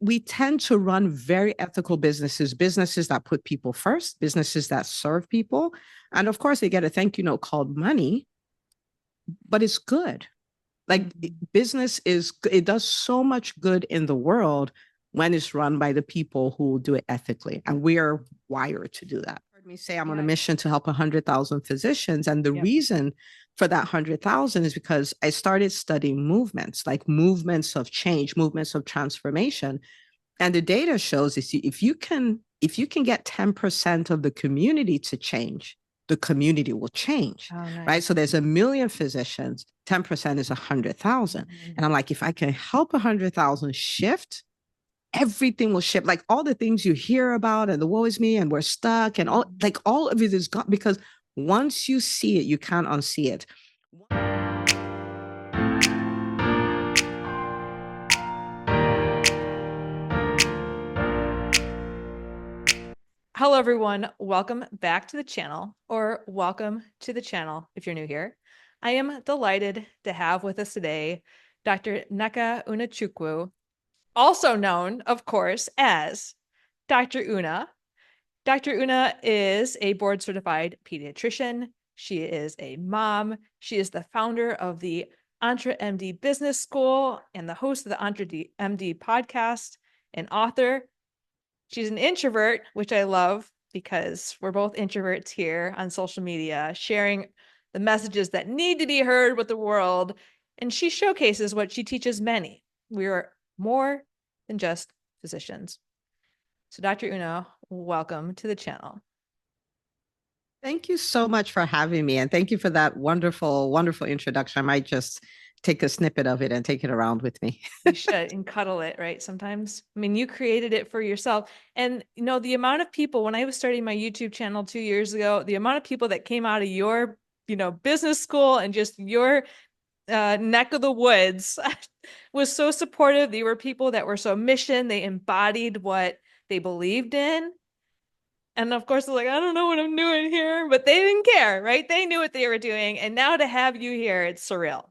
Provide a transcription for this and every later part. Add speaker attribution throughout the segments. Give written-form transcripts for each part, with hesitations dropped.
Speaker 1: we tend to run very ethical businesses, businesses that put people first, businesses that serve people. And of course, they get a thank you note called money, but it's good. Like business it does so much good in the world when it's run by the people who do it ethically. And we are wired to do that. You heard me say I'm on a mission to help 100,000 physicians. And the reason for that 100,000 is because I started studying movements, like movements of change, movements of transformation. And the data shows if you can get 10% of the community to change, the community will change. Oh, nice. Right? So there's 1 million physicians, 10% is 100,000. And I'm like, if I can help 100,000 shift, everything will shift. Like all the things you hear about and the woe is me and we're stuck and all of it is gone, because once you see it, you can't unsee it.
Speaker 2: Hello, everyone. Welcome back to the channel, or welcome to the channel if you're new here. I am delighted to have with us today Dr. Nneka Unachukwu, also known, of course, as Dr. Una. Dr. Una is a board-certified pediatrician. She is a mom. She is the founder of the EntreMD Business School and the host of the EntreMD podcast and author. She's an introvert, which I love because we're both introverts here on social media, sharing the messages that need to be heard with the world. And she showcases what she teaches many. We are more than just physicians. So Dr. Una, welcome to the channel.
Speaker 1: Thank you so much for having me. And thank you for that wonderful, wonderful introduction. I might just take a snippet of it and take it around with me.
Speaker 2: You should, and cuddle it, right? Sometimes. I mean, you created it for yourself. And, you know, the amount of people, when I was starting my YouTube channel 2 years ago, the amount of people that came out of your, business school and just your neck of the woods was so supportive. They were people that were so mission. They embodied what they believed in. And of course, they're like, I don't know what I'm doing here, but they didn't care, right? They knew what they were doing. And now to have you here, it's surreal.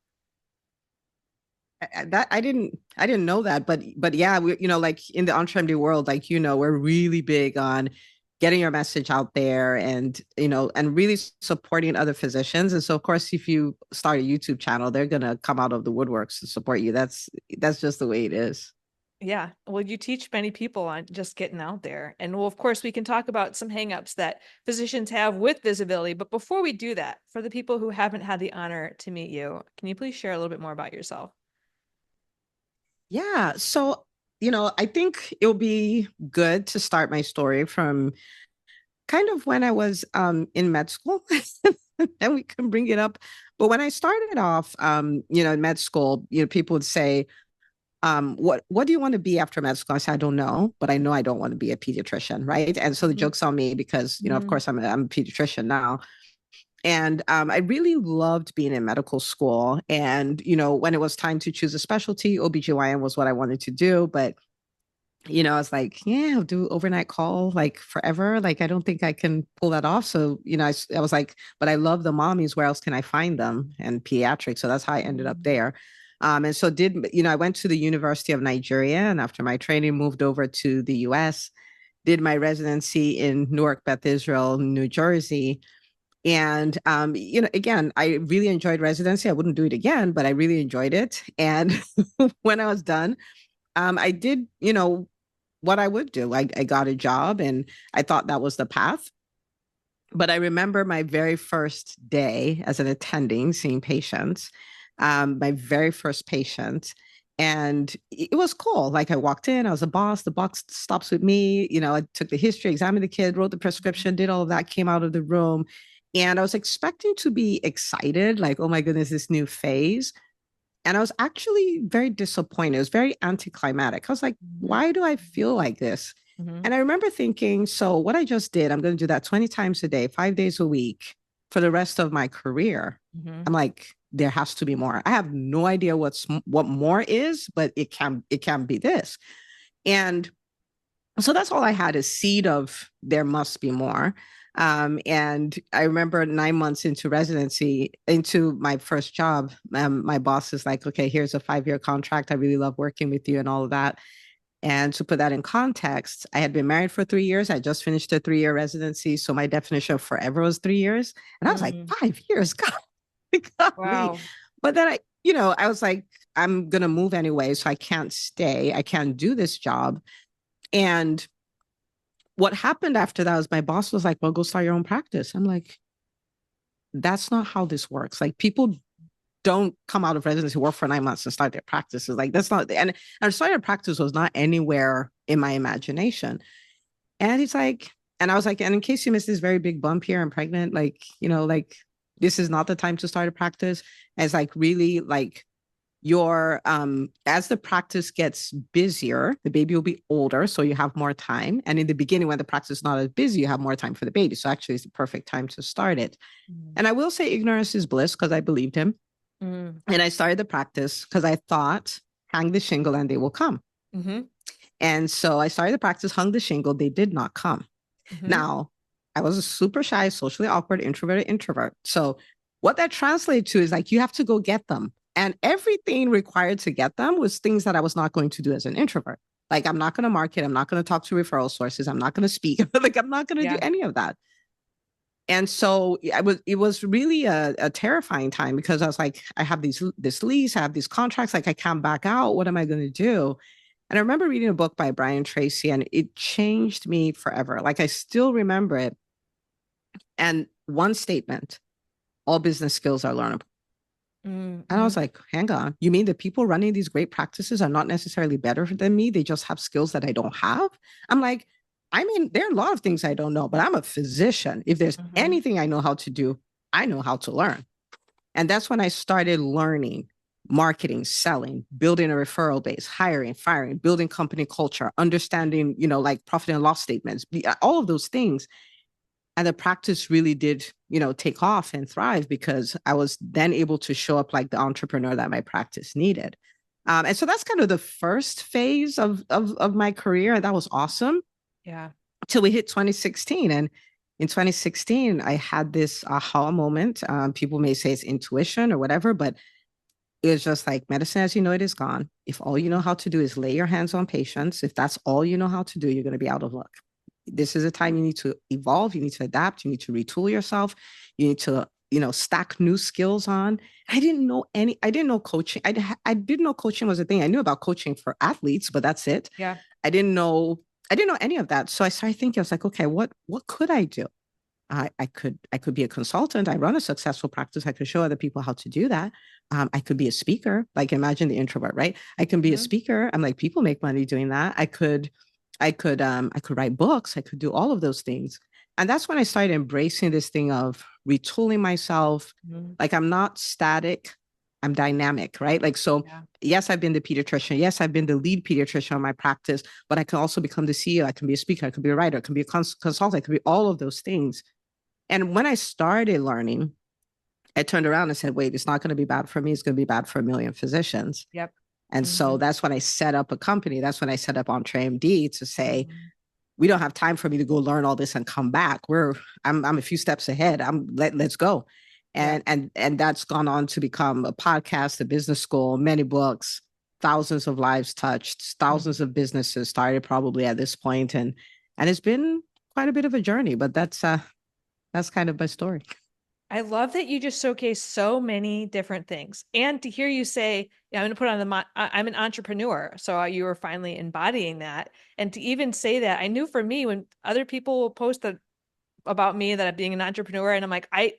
Speaker 1: That I didn't know that, but yeah, we, like in the EntreMD world, like, we're really big on getting your message out there and, and really supporting other physicians. And so of course, if you start a YouTube channel, they're going to come out of the woodworks to support you. That's just the way it is.
Speaker 2: Yeah. Well, you teach many people on just getting out there. And well, of course, we can talk about some hangups that physicians have with visibility. But before we do that, for the people who haven't had the honor to meet you, can you please share a little bit more about yourself?
Speaker 1: Yeah. So, I think it'll be good to start my story from kind of when I was in med school, and we can bring it up. But when I started off, in med school, people would say, what do you want to be after med school? I said, I don't know, but I know I don't want to be a pediatrician, right? And so the joke's on me because, of course, I'm a pediatrician now. And I really loved being in medical school. And, when it was time to choose a specialty, OBGYN was what I wanted to do. But, I was like, yeah, I'll do overnight call like forever. Like, I don't think I can pull that off. So, I was like, but I love the mommies. Where else can I find them? And pediatrics. So that's how I ended up there. And so I went to the University of Nigeria, and after my training moved over to the US, did my residency in Newark, Beth Israel, New Jersey. And, again, I really enjoyed residency. I wouldn't do it again, but I really enjoyed it. And when I was done, I did, what I would do. I got a job and I thought that was the path. But I remember my very first day as an attending, seeing patients, my very first patient. And it was cool. Like I walked in, I was a boss, the boss stops with me. I took the history, examined the kid, wrote the prescription, did all of that, came out of the room. And I was expecting to be excited, like, oh my goodness, this new phase. And I was actually very disappointed. It was very anticlimactic. I was like, why do I feel like this? And I remember thinking, so what I just did, I'm going to do that 20 times a day, 5 days a week for the rest of my career. I'm like, there has to be more. I have no idea what more is, but it can be this. And so that's all I had, a seed of there must be more. And I remember 9 months into residency, into my first job, my boss is like, okay, here's a 5-year contract. I really love working with you and all of that. And to put that in context, I had been married for 3 years. I just finished a 3-year residency. So my definition of forever was 3 years. And I was like,
Speaker 2: Mm.
Speaker 1: 5 years, God, golly.
Speaker 2: Wow.
Speaker 1: But then I was like, I'm going to move anyway. So I can't stay. I can't do this job. And what happened after that was my boss was like, well, go start your own practice. I'm like, that's not how this works. Like people don't come out of residency, work for 9 months and start their practices. Like that's not, and starting a practice was not anywhere in my imagination. And he's like, and I was like, and in case you missed this very big bump here, I'm pregnant. Like, like this is not the time to start a practice. And it's like really like your as the practice gets busier, the baby will be older, so you have more time. And in the beginning, when the practice is not as busy, you have more time for the baby. So actually, it's the perfect time to start it.
Speaker 2: Mm.
Speaker 1: And I will say ignorance is bliss because I believed him.
Speaker 2: Mm.
Speaker 1: And I started the practice because I thought, hang the shingle and they will come.
Speaker 2: Mm-hmm.
Speaker 1: And so I started the practice, hung the shingle. They did not come.
Speaker 2: Mm-hmm.
Speaker 1: Now, I was a super shy, socially awkward, introverted introvert. So what that translates to is like, you have to go get them. And everything required to get them was things that I was not going to do as an introvert. Like, I'm not going to market. I'm not going to talk to referral sources. I'm not going to speak. Like, I'm not going to do any of that. And so it was really a terrifying time because I was like, I have this lease, I have these contracts, like I can't back out. What am I going to do? And I remember reading a book by Brian Tracy and it changed me forever. Like I still remember it. And one statement, all business skills are learnable.
Speaker 2: Mm-hmm.
Speaker 1: And I was like, hang on, you mean the people running these great practices are not necessarily better than me? They just have skills that I don't have? I'm like, I mean, there are a lot of things I don't know, but I'm a physician. If there's anything I know how to do, I know how to learn. And that's when I started learning marketing, selling, building a referral base, hiring, firing, building company culture, understanding, like profit and loss statements, all of those things. And the practice really did, take off and thrive because I was then able to show up like the entrepreneur that my practice needed. And so that's kind of the first phase of my career. And that was awesome.
Speaker 2: Yeah.
Speaker 1: Till we hit 2016. And in 2016, I had this aha moment. People may say it's intuition or whatever, but it was just like medicine as you know it is gone. If all you know how to do is lay your hands on patients, if that's all you know how to do, you're going to be out of luck. This is a time you need to evolve, you need to adapt, you need to retool yourself, you need to, stack new skills on. I didn't know coaching. I didn't know coaching was a thing. I knew about coaching for athletes, but that's it.
Speaker 2: Yeah.
Speaker 1: I didn't know any of that. So I started thinking, I was like, okay, what could I do? I could be a consultant. I run a successful practice. I could show other people how to do that. I could be a speaker. Like imagine the introvert, right? I can be a speaker. I'm like, people make money doing that. I could write books. I could do all of those things. And that's when I started embracing this thing of retooling myself. Like I'm not static. I'm dynamic, right? Like, so yes, I've been the pediatrician. Yes, I've been the lead pediatrician on my practice, but I can also become the CEO. I can be a speaker. I can be a writer. I can be a consultant. I can be all of those things. And when I started learning, I turned around and said, wait, it's not going to be bad for me. It's going to be bad for a million physicians.
Speaker 2: Yep.
Speaker 1: And so that's when I set up a company. That's when I set up EntreMD to say, we don't have time for me to go learn all this and come back. I'm a few steps ahead. Let's go. And that's gone on to become a podcast, a business school, many books, thousands of lives touched, thousands of businesses started probably at this point. And it's been quite a bit of a journey, but that's kind of my story.
Speaker 2: I love that you just showcase so many different things. And to hear you say, I'm going to put on I'm an entrepreneur. So you were finally embodying that. And to even say that, I knew for me, when other people will post about me that I'm being an entrepreneur, and I'm like, I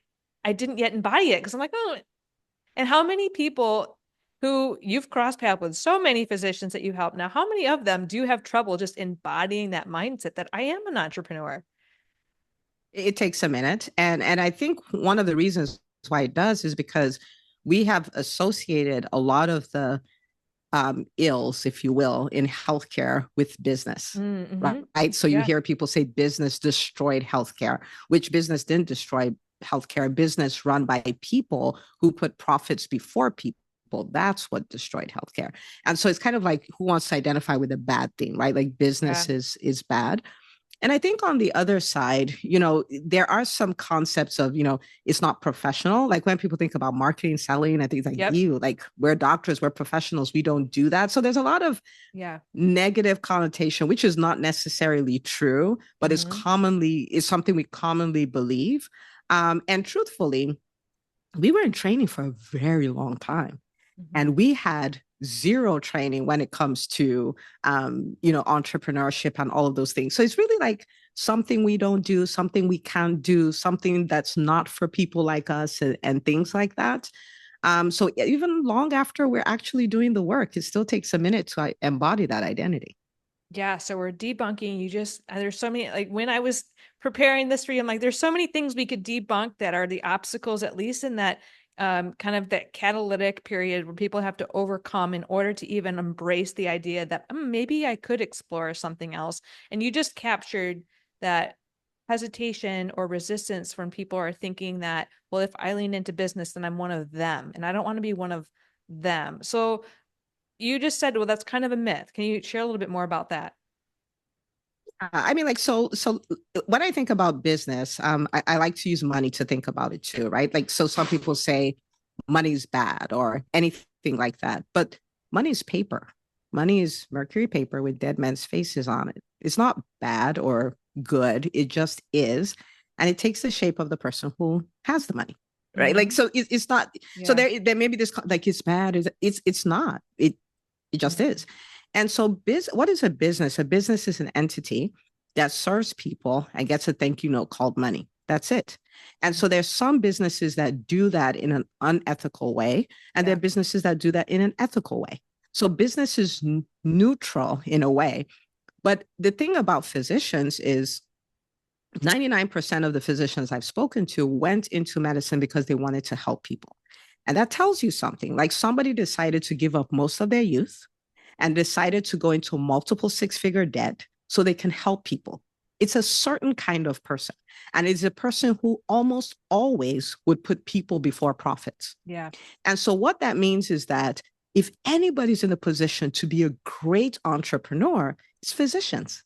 Speaker 2: didn't yet embody it because I'm like, oh, and how many people who you've crossed paths with, so many physicians that you help now, how many of them do you have trouble just embodying that mindset that I am an entrepreneur?
Speaker 1: It takes a minute. And I think one of the reasons why it does is because we have associated a lot of the ills, if you will, in healthcare with business, right? So you hear people say business destroyed healthcare, which business didn't destroy healthcare. Business run by people who put profits before people. That's what destroyed healthcare. And so it's kind of like, who wants to identify with a bad thing, right? Like business is bad. And I think on the other side, there are some concepts of, it's not professional. Like when people think about marketing, selling, and things like
Speaker 2: Yep.
Speaker 1: you, like we're doctors, we're professionals, we don't do that. So there's a lot of
Speaker 2: Yeah.
Speaker 1: negative connotation, which is not necessarily true, but is something we commonly believe. And truthfully, we were in training for a very long time. And we had zero training when it comes to entrepreneurship and all of those things. So it's really like something we don't do, something we can't do, something that's not for people like us, and things like that. So even long after we're actually doing the work, it still takes a minute to embody that identity.
Speaker 2: Yeah, so we're debunking. There's so many, like when I was preparing this for you, I'm like, there's so many things we could debunk that are the obstacles, at least in that kind of that catalytic period where people have to overcome in order to even embrace the idea that maybe I could explore something else. And you just captured that hesitation or resistance when people are thinking that, well, if I lean into business, then I'm one of them, and I don't want to be one of them. So you just said, well, that's kind of a myth. Can you share a little bit more about that?
Speaker 1: I mean, like, so when I think about business, I like to use money to think about it too, right? Like, so some people say money's bad or anything like that, but money is paper. Money is mercury paper with dead men's faces on it. It's not bad or good. It just is. And it takes the shape of the person who has the money, right? Like, so it's not, so
Speaker 2: Yeah.
Speaker 1: there may be this, like, it's bad. It's not. It just is. And so what is a business? A business is an entity that serves people and gets a thank you note called money. That's it. And so there's some businesses that do that in an unethical way, and there are businesses that do that in an ethical way. So business is neutral in a way. But the thing about physicians is 99% of the physicians I've spoken to went into medicine because they wanted to help people. And that tells you something. Like somebody decided to give up most of their youth and decided to go into multiple six-figure debt so they can help people. It's a certain kind of person. And it's a person who almost always would put people before profits.
Speaker 2: Yeah.
Speaker 1: And so what that means is that if anybody's in a position to be a great entrepreneur, it's physicians.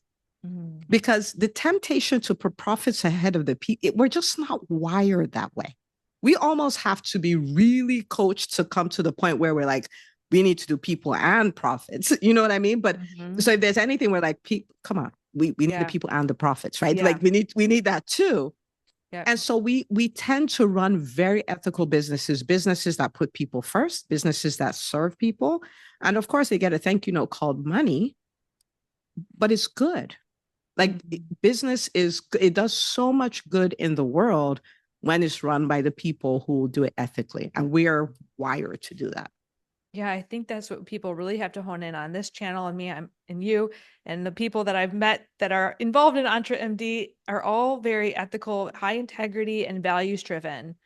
Speaker 1: Because the temptation to put profits ahead of the people, we're just not wired that way. We almost have to be really coached to come to the point where we're like, we need to do people and profits. You know what I mean? But so if there's anything we're like, come on, we need the people and the profits, right? Like we need that too. And so we tend to run very ethical businesses that put people first, businesses that serve people. And of course, they get a thank you note called money, but it's good. Like business it does so much good in the world when it's run by the people who do it ethically. And we are wired to do that.
Speaker 2: Yeah, I think that's what people really have to hone in on. This channel and me, and you, and the people that I've met that are involved in EntreMD are all very ethical, high integrity, and values driven.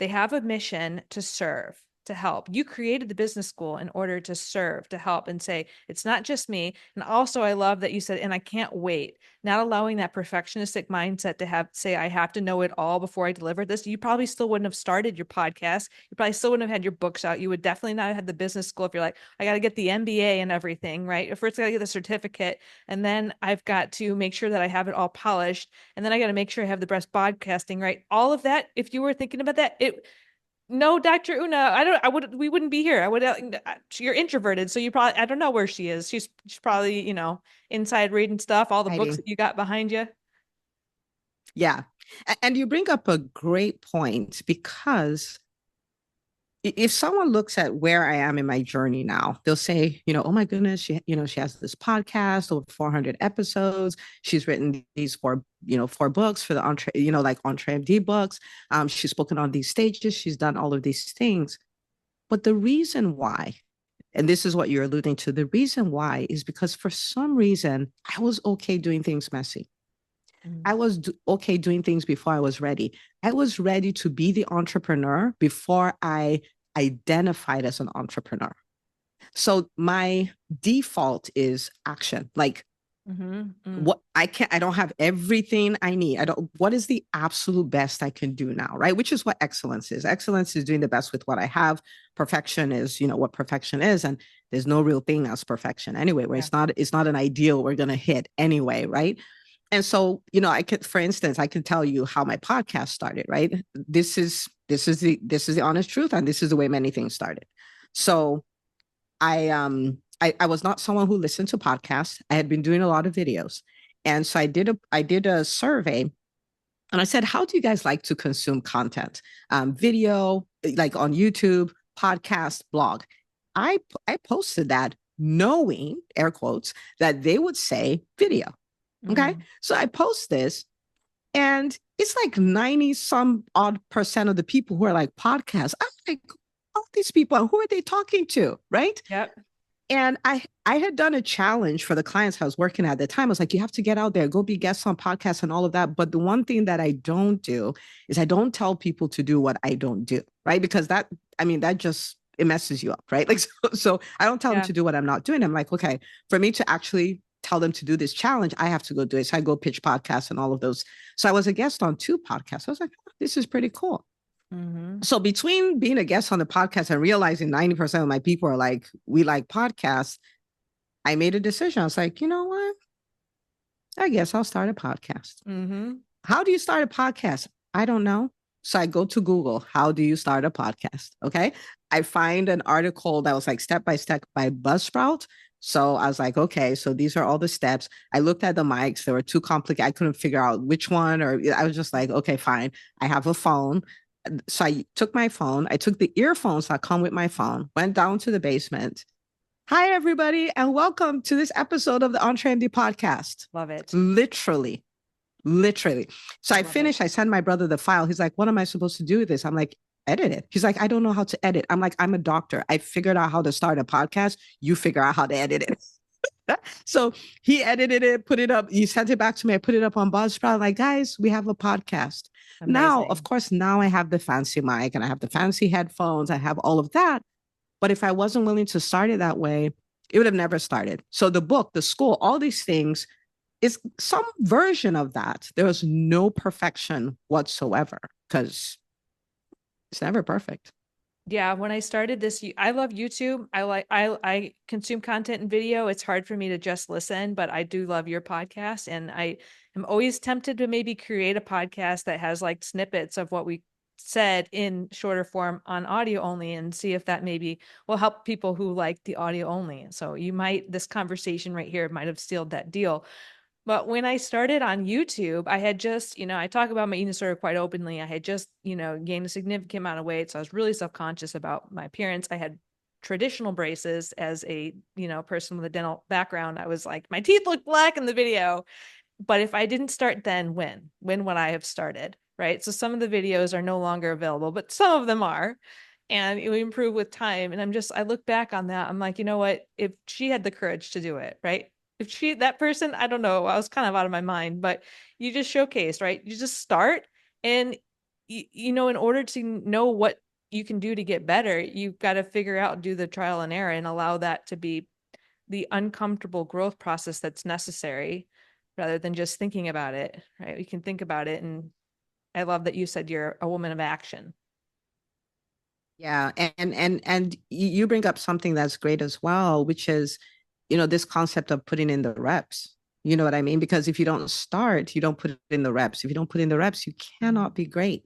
Speaker 2: They have a mission to serve, to help. You created the business school in order to serve, to help, and say, it's not just me. And also, I love that you said, and I can't wait, not allowing that perfectionistic mindset to say, I have to know it all before I deliver this. You probably still wouldn't have started your podcast. You probably still wouldn't have had your books out. You would definitely not have had the business school if you're like, I got to get the MBA and everything, right? First, I got to get the certificate. And then I've got to make sure that I have it all polished. And then I got to make sure I have the best podcasting, right? All of that, if you were thinking about that, no, Dr. Una, we wouldn't be here. You're introverted. So I don't know where she is. She's probably, inside reading stuff, all the books that you got behind you.
Speaker 1: Yeah. And you bring up a great point, because if someone looks at where I am in my journey now, they'll say, oh my goodness, she has this podcast, over 400 episodes. She's written these four books for the EntreMD books. She's spoken on these stages. She's done all of these things. But the reason why, and this is what you're alluding to, the reason why is because for some reason, I was okay doing things messy. I was okay doing things before I was ready. I was ready to be the entrepreneur before I identified as an entrepreneur. So my default is action. Like what I don't have everything I need. What is the absolute best I can do now? Right. Which is what excellence is. Excellence is doing the best with what I have. Perfection is, what perfection is. And there's no real thing as perfection anyway, where it's not an ideal we're going to hit anyway. Right. And so, I could, for instance, I can tell you how my podcast started, right? This is the honest truth, and this is the way many things started. So I was not someone who listened to podcasts. I had been doing a lot of videos. And so I did a survey, and I said, how do you guys like to consume content? Video, like on YouTube, podcast, blog. I posted that knowing, air quotes, that they would say video. Okay.
Speaker 2: Mm.
Speaker 1: So I post this, and it's like 90 some odd percent of the people who are like podcasts. I'm like, all these people, who are they talking to? Right.
Speaker 2: Yep.
Speaker 1: And I had done a challenge for the clients I was working at the time. I was like, you have to get out there, go be guests on podcasts and all of that. But the one thing that I don't do is I don't tell people to do what I don't do, right? Because that just, it messes you up, right? Like, so I don't tell them
Speaker 2: Yeah.
Speaker 1: to do what I'm not doing. I'm like, okay, for me to actually tell them to do this challenge, I have to go do it. So I go pitch podcasts and all of those. So I was a guest on 2 podcasts. I was like, oh, this is pretty cool.
Speaker 2: Mm-hmm.
Speaker 1: So between being a guest on the podcast and realizing 90% of my people are like, we like podcasts, I made a decision. I was like, you know what? I guess I'll start a podcast.
Speaker 2: Mm-hmm.
Speaker 1: How do you start a podcast? I don't know. So I go to Google, how do you start a podcast? Okay. I find an article that was like step by step by Buzzsprout. So I was like, okay, so these are all the steps. I looked at the mics. They were too complicated. I couldn't figure out which one, or I was just like, okay, fine. I have a phone. So I took my phone. I took the earphones that come with my phone, went down to the basement. Hi, everybody, and welcome to this episode of the EntreMD podcast.
Speaker 2: Love it.
Speaker 1: Literally, literally. So I
Speaker 2: Love
Speaker 1: finished. I sent my brother the file. He's like, what am I supposed to do with this? I'm like, edit it. He's like, I don't know how to edit. I'm like, I'm a doctor. I figured out how to start a podcast. You figure out how to edit it. So he edited it, put it up. He sent it back to me. I put it up on Buzzsprout. I'm like, guys, we have a podcast. Now,
Speaker 2: Amazing.
Speaker 1: of course, now I have the fancy mic and I have the fancy headphones. I have all of that. But if I wasn't willing to start it that way, it would have never started. So the book, the school, all these things is some version of that. There was no perfection whatsoever because it's never perfect.
Speaker 2: Yeah, when I started this, I love YouTube. I consume content and video. It's hard for me to just listen, but I do love your podcast, and I am always tempted to maybe create a podcast that has like snippets of what we said in shorter form on audio only, and see if that maybe will help people who like the audio only. So this conversation right here might have sealed that deal. But when I started on YouTube, I had just, I talk about my eating disorder quite openly. I had just, gained a significant amount of weight. So I was really self-conscious about my appearance. I had traditional braces as a, person with a dental background. I was like, my teeth look black in the video. But if I didn't start then, when? When would I have started? Right. So some of the videos are no longer available, but some of them are. And it would improve with time. And I look back on that. I'm like, you know what? If she had the courage to do it, right? If that person, I don't know, I was kind of out of my mind, but you just showcase, right? You just start, and in order to know what you can do to get better, you've got to figure out, do the trial and error, and allow that to be the uncomfortable growth process that's necessary, rather than just thinking about it, right? You can think about it. And I love that you said you're a woman of action.
Speaker 1: Yeah, and you bring up something that's great as well, which is, this concept of putting in the reps. You know what I mean? Because if you don't start, you don't put in the reps. If you don't put in the reps, you cannot be great.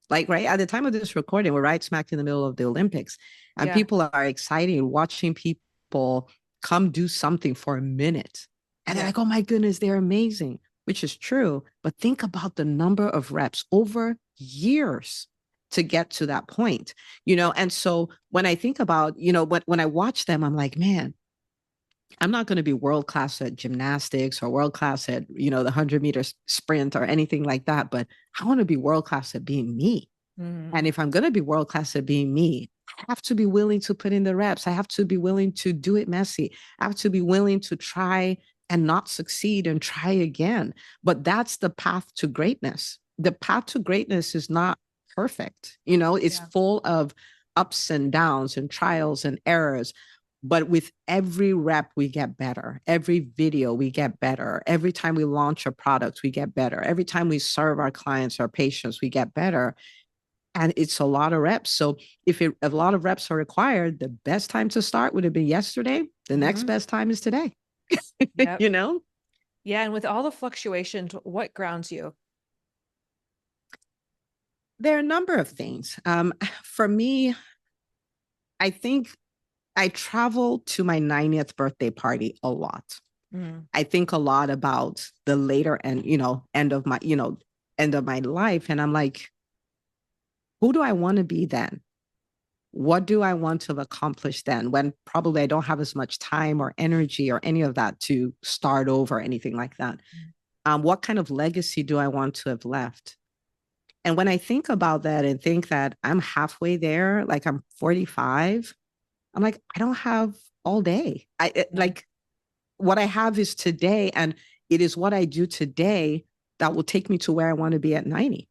Speaker 1: Like right at the time of this recording, we're right smack in the middle of the Olympics, and
Speaker 2: Yeah.
Speaker 1: people are excited watching people come do something for a minute, and they're
Speaker 2: Yeah.
Speaker 1: like, "Oh my goodness, they're amazing," which is true. But think about the number of reps over years to get to that point, And so when I think about, when I watch them, I'm like, man, I'm not going to be world class at gymnastics or world class at, the 100-meter sprint or anything like that. But I want to be world class at being me.
Speaker 2: Mm-hmm.
Speaker 1: And if I'm going to be world class at being me, I have to be willing to put in the reps. I have to be willing to do it messy. I have to be willing to try and not succeed and try again. But that's the path to greatness. The path to greatness is not perfect. It's
Speaker 2: Yeah.
Speaker 1: full of ups and downs and trials and errors. But with every rep, we get better. Every video, we get better. Every time we launch a product, we get better. Every time we serve our clients, our patients, we get better. And it's a lot of reps. So if a lot of reps are required, the best time to start would have been yesterday. The next
Speaker 2: Mm-hmm.
Speaker 1: best time is today.
Speaker 2: Yep.
Speaker 1: you know?
Speaker 2: Yeah. And with all the fluctuations, what grounds you?
Speaker 1: There are a number of things. For me, I think I travel to my 90th birthday party a lot.
Speaker 2: Mm,
Speaker 1: I think a lot about the later end, end of my life. And I'm like, who do I want to be then? What do I want to accomplish then when probably I don't have as much time or energy or any of that to start over, anything like that? What kind of legacy do I want to have left? And when I think about that and think that I'm halfway there, like I'm 45, I'm like, I don't have all day.
Speaker 2: yeah.
Speaker 1: Like what I have is today, and it is what I do today that will take me to where I want to be at 90.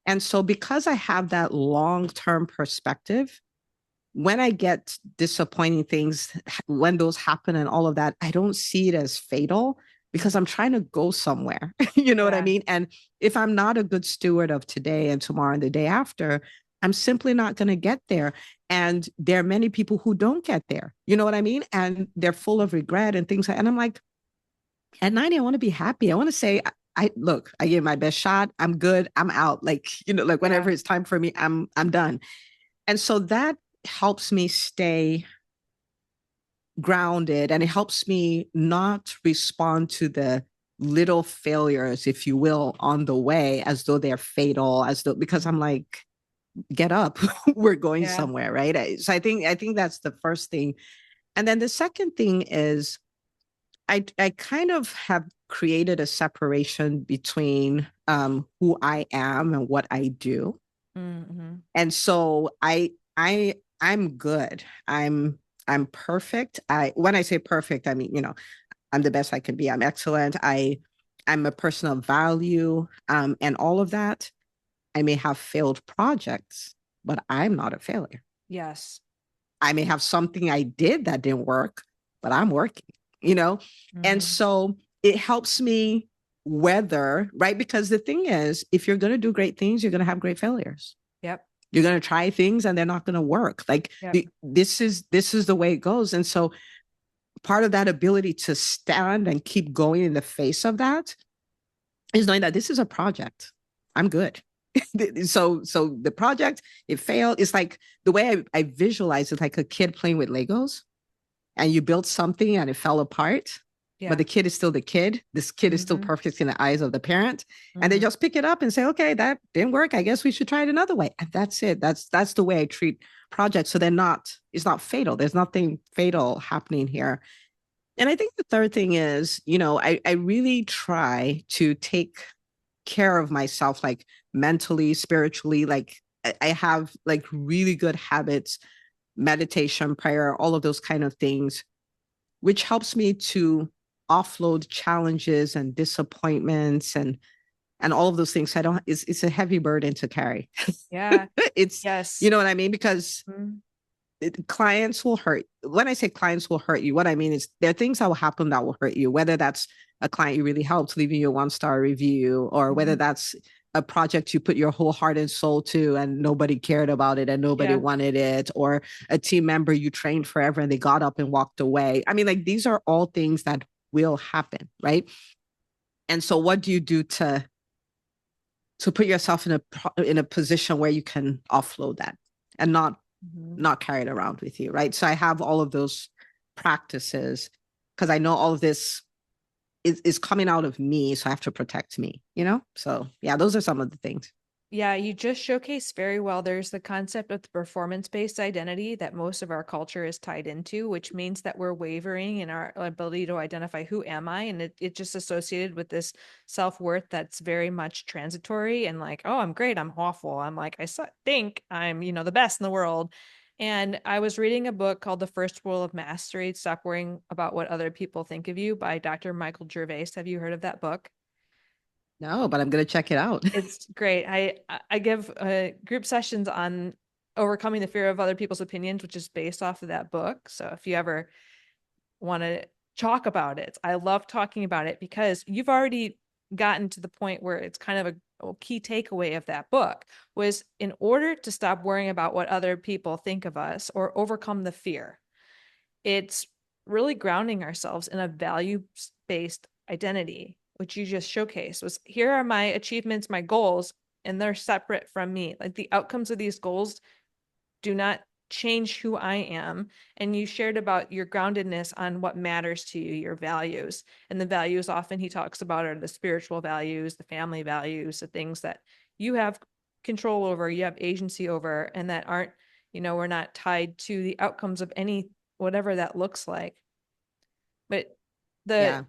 Speaker 1: And so, because I have that long term perspective, when I get disappointing things, when those happen and all of that, I don't see it as fatal because I'm trying to go somewhere. You know what I
Speaker 2: Yeah.
Speaker 1: mean? And if I'm not a good steward of today and tomorrow and the day after, I'm simply not going to get there. And there are many people who don't get there. You know what I mean? And they're full of regret and things. And I'm like, at 90, I want to be happy. I want to say, I look, I gave my best shot. I'm good. I'm out. Like, like
Speaker 2: Yeah.
Speaker 1: whenever it's time for me, I'm done. And so that helps me stay grounded, and it helps me not respond to the little failures, if you will, on the way as though they're fatal, as though, because I'm like, get up, we're going
Speaker 2: Yeah.
Speaker 1: somewhere, right? So I think that's the first thing. And then the second thing is I kind of have created a separation between who I am and what I do.
Speaker 2: Mm-hmm.
Speaker 1: And so I'm good. I'm perfect. I When I say perfect, I mean, I'm the best I can be. I'm excellent. I'm a person of value, and all of that. I may have failed projects, but I'm not a failure.
Speaker 2: Yes.
Speaker 1: I may have something I did that didn't work, but I'm working, you know? And
Speaker 2: Mm-hmm.
Speaker 1: so it helps me weather, right? Because the thing is, if you're going to do great things, you're going to have great failures.
Speaker 2: Yep.
Speaker 1: You're going to try things and they're not going to work. Like
Speaker 2: Yep.
Speaker 1: this is the way it goes. And so part of that ability to stand and keep going in the face of that is knowing that this is a project. I'm good. So the project, it failed. It's like the way I visualize it, like a kid playing with Legos, and you built something and it fell apart, but
Speaker 2: Yeah.
Speaker 1: the kid is still the kid. This kid is still
Speaker 2: Mm-hmm.
Speaker 1: perfect in the eyes of the parent. And they
Speaker 2: Mm-hmm.
Speaker 1: just pick it up and say, okay, that didn't work. I guess we should try it another way. And that's it. That's the way I treat projects. So it's not fatal. There's nothing fatal happening here. And I think the third thing is, I really try to take care of myself, like mentally, spiritually. Like I have like really good habits, meditation, prayer, all of those kind of things, which helps me to offload challenges and disappointments and all of those things. So I don't, it's a heavy burden to carry.
Speaker 2: Yeah.
Speaker 1: It's,
Speaker 2: Yes.
Speaker 1: you know what I mean? Because
Speaker 2: Mm-hmm.
Speaker 1: clients will hurt. When I say clients will hurt you, what I mean is there are things that will happen that will hurt you, whether that's a client you really helped leaving you a 1-star review, or whether that's a project you put your whole heart and soul to and nobody cared about it and nobody
Speaker 2: Yeah.
Speaker 1: wanted it, or a team member you trained forever and they got up and walked away. I mean, like these are all things that will happen, right? And so what do you do to put yourself in a position where you can offload that and
Speaker 2: Mm-hmm.
Speaker 1: not carry it around with you, right? So I have all of those practices because I know all of this is coming out of me, so I have to protect me, So yeah, those are some of the things.
Speaker 2: Yeah, you just showcased very well. There's the concept of the performance-based identity that most of our culture is tied into, which means that we're wavering in our ability to identify who am I, and it just associated with this self-worth that's very much transitory and like, oh, I'm great, I'm awful, I'm like, think I'm, the best in the world. And I was reading a book called The First Rule of Mastery, Stop Worrying About What Other People Think of You by Dr. Michael Gervais. Have you heard of that book?
Speaker 1: No, but I'm gonna check it out.
Speaker 2: It's great. I give group sessions on overcoming the fear of other people's opinions, which is based off of that book. So if you ever want to talk about it, I love talking about it because you've already gotten to the point where it's kind of a key takeaway of that book was in order to stop worrying about what other people think of us or overcome the fear, it's really grounding ourselves in a value-based identity, which you just showcased, was here are my achievements, my goals, and they're separate from me. Like the outcomes of these goals do not change who I am. And you shared about your groundedness on what matters to you, your values. And the values often he talks about are the spiritual values, the family values, the things that you have control over, you have agency over, and that aren't, we're not tied to the outcomes of any, whatever that looks like. But the
Speaker 1: Yeah.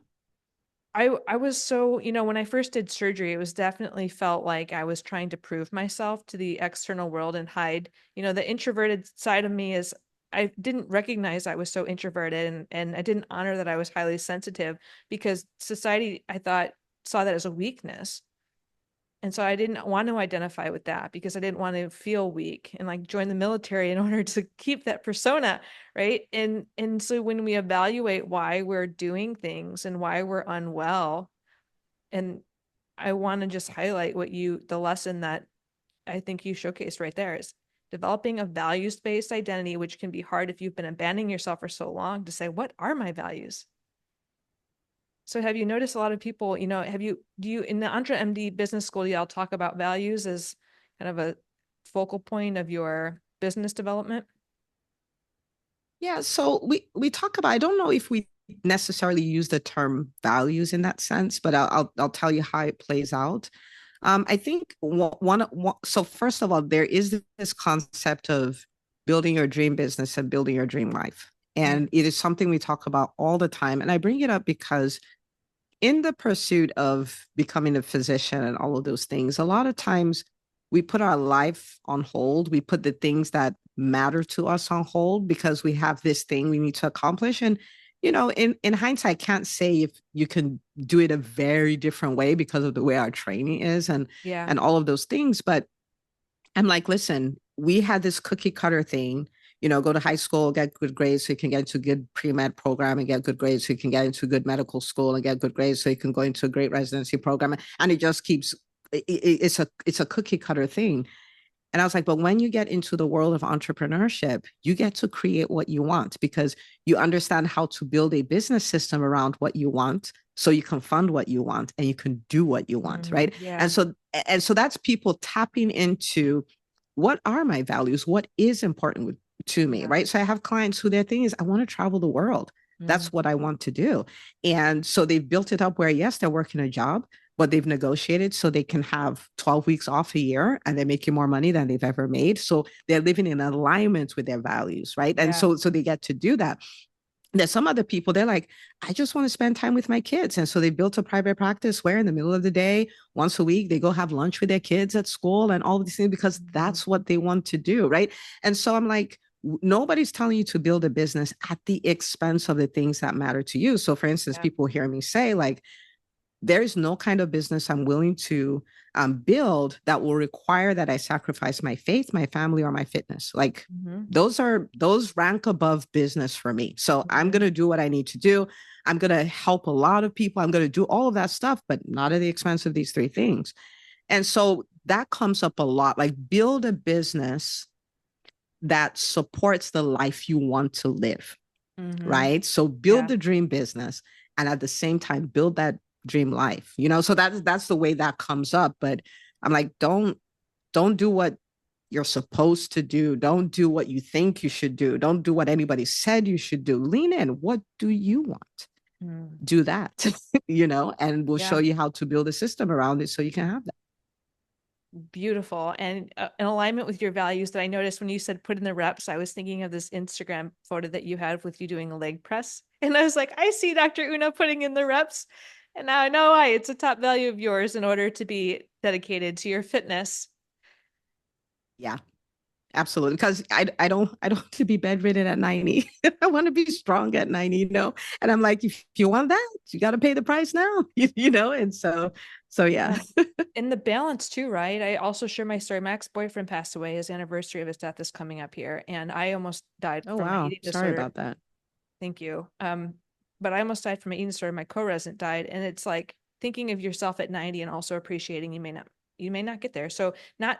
Speaker 2: I was so, when I first did surgery, it was definitely felt like I was trying to prove myself to the external world and hide, the introverted side of me is I didn't recognize I was so introverted, and I didn't honor that I was highly sensitive because society, I thought, saw that as a weakness. And so I didn't want to identify with that because I didn't want to feel weak and like join the military in order to keep that persona, right? And so when we evaluate why we're doing things and why we're unwell, and I want to just highlight the lesson that I think you showcased right there is developing a values-based identity, which can be hard if you've been abandoning yourself for so long to say, what are my values? So have you noticed a lot of people, do you, in the EntreMD Business School, y'all talk about values as kind of a focal point of your business development?
Speaker 1: Yeah, so we talk about, I don't know if we necessarily use the term values in that sense, but I'll tell you how it plays out. I think so first of all, there is this concept of building your dream business and building your dream life. And it is something we talk about all the time. And I bring it up because in the pursuit of becoming a physician and all of those things, a lot of times we put our life on hold. We put the things that matter to us on hold because we have this thing we need to accomplish. And, in hindsight, I can't say if you can do it a very different way because of the way our training is
Speaker 2: Yeah.
Speaker 1: and all of those things. But I'm like, listen, we had this cookie cutter thing, go to high school, get good grades so you can get into a good pre-med program and get good grades so you can get into a good medical school and get good grades so you can go into a great residency program. And it just keeps, it's a cookie cutter thing. And I was like, but when you get into the world of entrepreneurship, you get to create what you want because you understand how to build a business system around what you want so you can fund what you want and you can do what you want, right?
Speaker 2: Yeah.
Speaker 1: And so that's people tapping into what are my values? What is important to me,
Speaker 2: Yeah.
Speaker 1: right? So I have clients who their thing is, I want to travel the world. That's what I want to do. And so they've built it up where, yes, they're working a job, but they've negotiated so they can have 12 weeks off a year and they're making more money than they've ever made. So they're living in alignment with their values, right? And
Speaker 2: Yeah.
Speaker 1: so they get to do that. There's some other people, they're like, I just want to spend time with my kids. And so they built a private practice where in the middle of the day, once a week, they go have lunch with their kids at school and all of these things because that's what they want to do, right? And so I'm like, nobody's telling you to build a business at the expense of the things that matter to you. So for instance,
Speaker 2: Yeah.
Speaker 1: people hear me say like, there is no kind of business I'm willing to build that will require that I sacrifice my faith, my family, or my fitness. Like those rank above business for me. So I'm going to do what I need to do. I'm going to help a lot of people. I'm going to do all of that stuff, but not at the expense of these three things. And so that comes up a lot. Like build a business that supports the life you want to live, right? So build
Speaker 2: Yeah.
Speaker 1: the dream business and at the same time build that dream life, so that's the way that comes up. But I'm like, don't do what you're supposed to do. Don't do what you think you should do. Don't do what anybody said you should do. Lean in. What do you want? Do that, and we'll show
Speaker 2: Yeah.
Speaker 1: you how to build a system around it so you can have that.
Speaker 2: Beautiful. And in alignment with your values that I noticed when you said put in the reps, I was thinking of this Instagram photo that you had with you doing a leg press. And I was like, I see Dr. Una putting in the reps. And now I know why it's a top value of yours in order to be dedicated to your fitness.
Speaker 1: Yeah, absolutely. Because I don't want to be bedridden at 90. I want to be strong at 90, And I'm like, if you want that, you got to pay the price now, And so yeah.
Speaker 2: And the balance too, right? I also share my story. My ex-boyfriend passed away. His anniversary of his death is coming up here. And I almost died
Speaker 1: Oh
Speaker 2: from my
Speaker 1: wow.
Speaker 2: eating
Speaker 1: Sorry
Speaker 2: disorder.
Speaker 1: about that.
Speaker 2: Thank you. But I almost died from an eating disorder. My co-resident died. And it's like thinking of yourself at 90 and also appreciating you may not get there. So not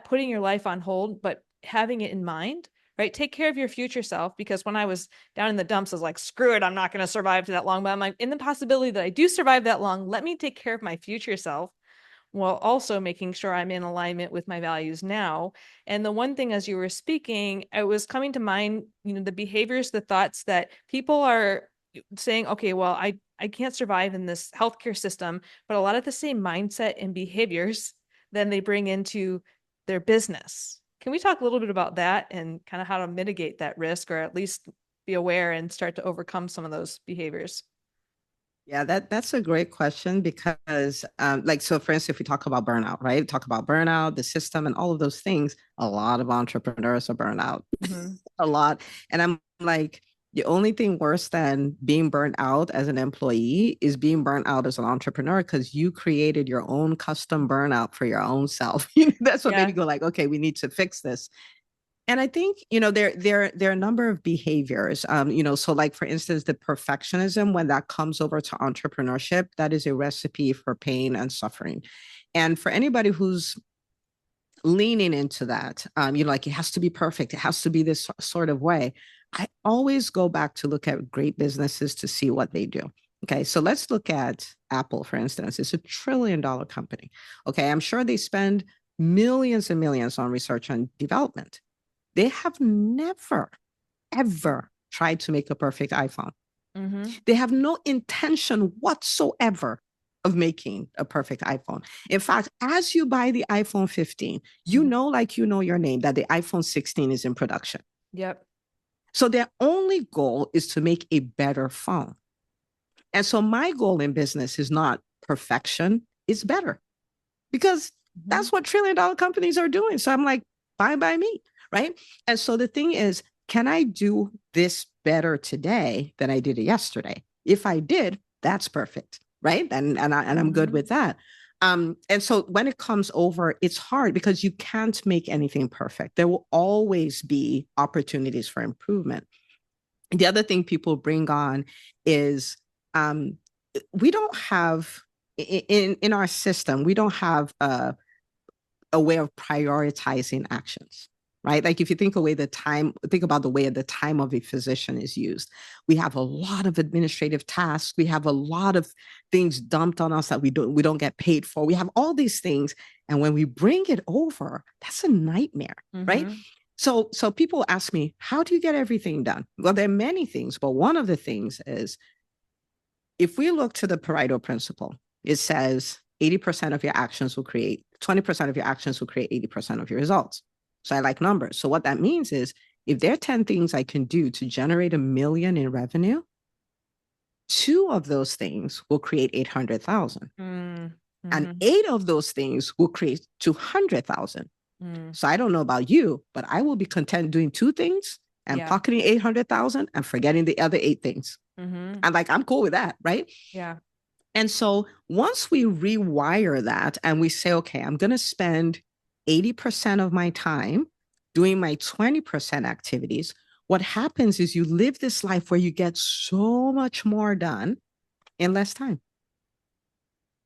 Speaker 2: putting your life on hold, but having it in mind, right? Take care of your future self, because when I was down in the dumps, I was like, screw it, I'm not going to survive to that long. But I'm like, in the possibility that I do survive that long, let me take care of my future self while also making sure I'm in alignment with my values now. And the one thing, as you were speaking, it was coming to mind, the behaviors, the thoughts that people are saying, okay, well, I can't survive in this healthcare system, but a lot of the same mindset and behaviors then they bring into their business. Can we talk a little bit about that and kind of how to mitigate that risk, or at least be aware and start to overcome some of those behaviors?
Speaker 1: Yeah, that's a great question because, like, so for instance, if we talk about burnout, right? Talk about burnout, the system, and all of those things. A lot of entrepreneurs are burnout,
Speaker 2: Mm-hmm.
Speaker 1: a lot. And I'm like, the only thing worse than being burnt out as an employee is being burnt out as an entrepreneur because you created your own custom burnout for your own self. That's what made
Speaker 2: Yeah.
Speaker 1: me go like, okay, we need to fix this. And I think, there are a number of behaviors. So like for instance, the perfectionism, when that comes over to entrepreneurship, that is a recipe for pain and suffering. And for anybody who's leaning into that, like it has to be perfect, it has to be this sort of way. I always go back to look at great businesses to see what they do. Okay, so let's look at Apple, for instance. It's $1 trillion company. Okay, I'm sure they spend millions and millions on research and development. They have never, ever tried to make a perfect iPhone.
Speaker 2: Mm-hmm.
Speaker 1: They have no intention whatsoever of making a perfect iPhone. In fact, as you buy the iPhone 15, like you know your name, that the iPhone 16 is in production.
Speaker 2: Yep.
Speaker 1: So their only goal is to make a better phone. And so my goal in business is not perfection, it's better because
Speaker 2: Mm-hmm.
Speaker 1: that's what $1 trillion companies are doing. So I'm like, fine by me. Right. And so the thing is, can I do this better today than I did it yesterday? If I did, that's perfect. Right. And I'm good
Speaker 2: Mm-hmm.
Speaker 1: with that. And so when it comes over, it's hard because you can't make anything perfect. There will always be opportunities for improvement. The other thing people bring on is um, we don't have in our system, we don't have a way of prioritizing actions, right? Like if you think about the way the time of a physician is used. We have a lot of administrative tasks. We have a lot of things dumped on us that we don't get paid for. We have all these things. And when we bring it over, that's a nightmare, right?
Speaker 2: Mm-hmm.
Speaker 1: So people ask me, how do you get everything done? Well, there are many things, but one of the things is if we look to the Pareto principle, it says 80% of your actions will create 20% of your actions will create 80% of your results. So I like numbers. So what that means is if there are 10 things I can do to generate 1 million in revenue, 2 of those things will create 800,000. And
Speaker 2: Mm-hmm.
Speaker 1: 8 of those things will create 200,000.
Speaker 2: Mm.
Speaker 1: So I don't know about you, but I will be content doing 2 things and
Speaker 2: Yeah.
Speaker 1: pocketing 800,000 and forgetting the other 8 things.
Speaker 2: Mm-hmm.
Speaker 1: And like, I'm cool with that. Right.
Speaker 2: Yeah.
Speaker 1: And so once we rewire that and we say, okay, I'm going to spend 80% of my time doing my 20% activities, what happens is you live this life where you get so much more done in less time.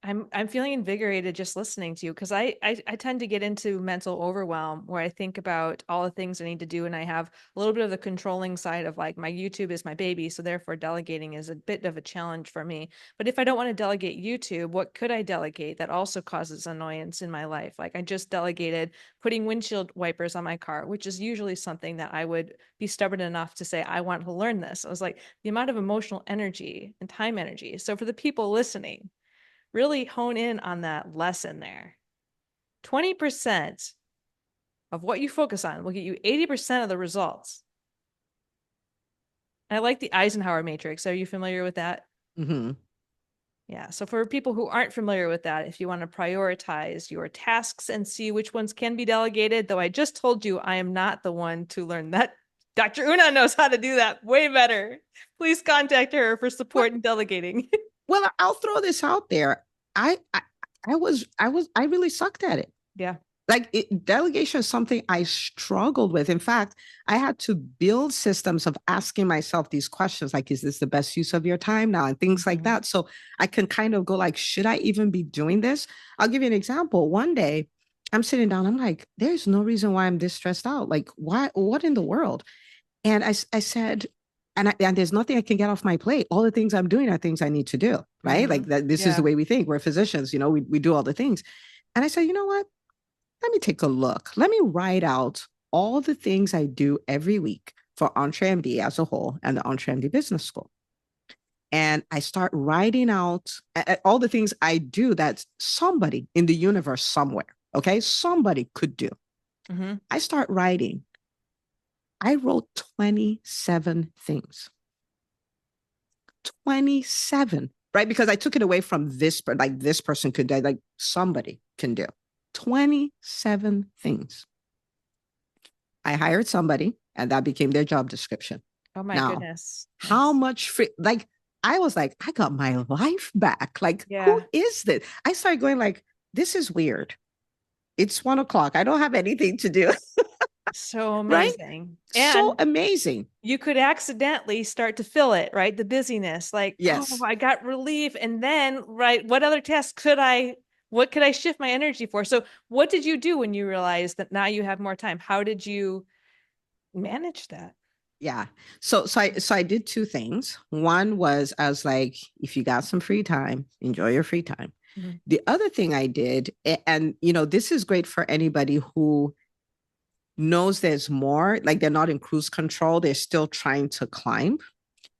Speaker 2: I'm feeling invigorated just listening to you, because I tend to get into mental overwhelm where I think about all the things I need to do, and I have a little bit of the controlling side of like my YouTube is my baby, so therefore delegating is a bit of a challenge for me. But if I don't want to delegate YouTube, what could I delegate that also causes annoyance in my life? Like I just delegated putting windshield wipers on my car, which is usually something that I would be stubborn enough to say I want to learn this. I was like, the amount of emotional energy and time energy. So for the people listening, really hone in on that lesson there. 20% of what you focus on will get you 80% of the results. I like the Eisenhower matrix. Are you familiar with that?
Speaker 1: Mm-hmm.
Speaker 2: Yeah. So for people who aren't familiar with that, if you want to prioritize your tasks and see which ones can be delegated, though I just told you I am not the one to learn that. Dr. Una knows how to do that way better. Please contact her for
Speaker 1: Well,
Speaker 2: support and delegating.
Speaker 1: well, I'll throw this out there. I really sucked at it.
Speaker 2: Yeah.
Speaker 1: Delegation is something I struggled with. In fact, I had to build systems of asking myself these questions, like, is this the best use of your time now? And things like
Speaker 2: Mm-hmm.
Speaker 1: that. So I can kind of go like, should I even be doing this? I'll give you an example. One day I'm sitting down. I'm like, there's no reason why I'm this stressed out. Like, why? What in the world? And I said, and there's nothing I can get off my plate. All the things I'm doing are things I need to do, right?
Speaker 2: Mm-hmm.
Speaker 1: Like that. This is the
Speaker 2: Yeah.
Speaker 1: way we think. We're physicians, we do all the things. And I said, you know what? Let me take a look. Let me write out all the things I do every week for EntreMD as a whole and the EntreMD Business School. And I start writing out all the things I do that somebody in the universe somewhere, okay, somebody could do.
Speaker 2: Mm-hmm.
Speaker 1: I start writing. I wrote 27 things. 27, right? Because I took it away from this, like this person could do, like somebody can do 27 things. I hired somebody and that became their job description.
Speaker 2: Oh my
Speaker 1: Now,
Speaker 2: goodness.
Speaker 1: how
Speaker 2: Nice.
Speaker 1: much free, like, I was like, I got my life back. Like, who
Speaker 2: Yeah.
Speaker 1: is this? I started going like, this is weird. It's 1 o'clock. I don't have anything to do,
Speaker 2: So
Speaker 1: right?
Speaker 2: amazing.
Speaker 1: So
Speaker 2: And
Speaker 1: amazing.
Speaker 2: you could accidentally start to feel it, right? The busyness, like, oh,
Speaker 1: Yes.
Speaker 2: I got relief. And then, right, what could I shift my energy for? So, what did you do when you realized that now you have more time? How did you manage that?
Speaker 1: Yeah. So I did two things. One was I was like, if you got some free time, enjoy your free time.
Speaker 2: Mhm.
Speaker 1: The other thing I did, and this is great for anybody who knows there's more, like they're not in cruise control, they're still trying to climb.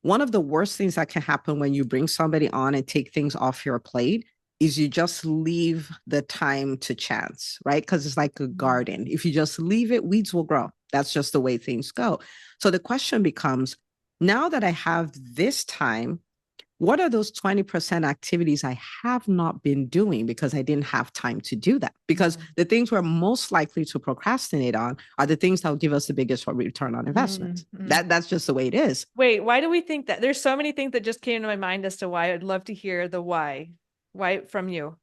Speaker 1: One of the worst things that can happen when you bring somebody on and take things off your plate is you just leave the time to chance, right? Because it's like a
Speaker 2: Mhm.
Speaker 1: garden. If you just leave it, weeds will grow. That's just the way things go. So the question becomes, now that I have this time, what are those 20% activities I have not been doing because I didn't have time to do that? Because
Speaker 2: Mhm.
Speaker 1: the things we're most likely to procrastinate on are the things that will give us the biggest return on investment.
Speaker 2: Mhm.
Speaker 1: That's just the way it is.
Speaker 2: Wait, why do we think that? There's so many things that just came to my mind as to why. I'd love to hear the why. Why from you?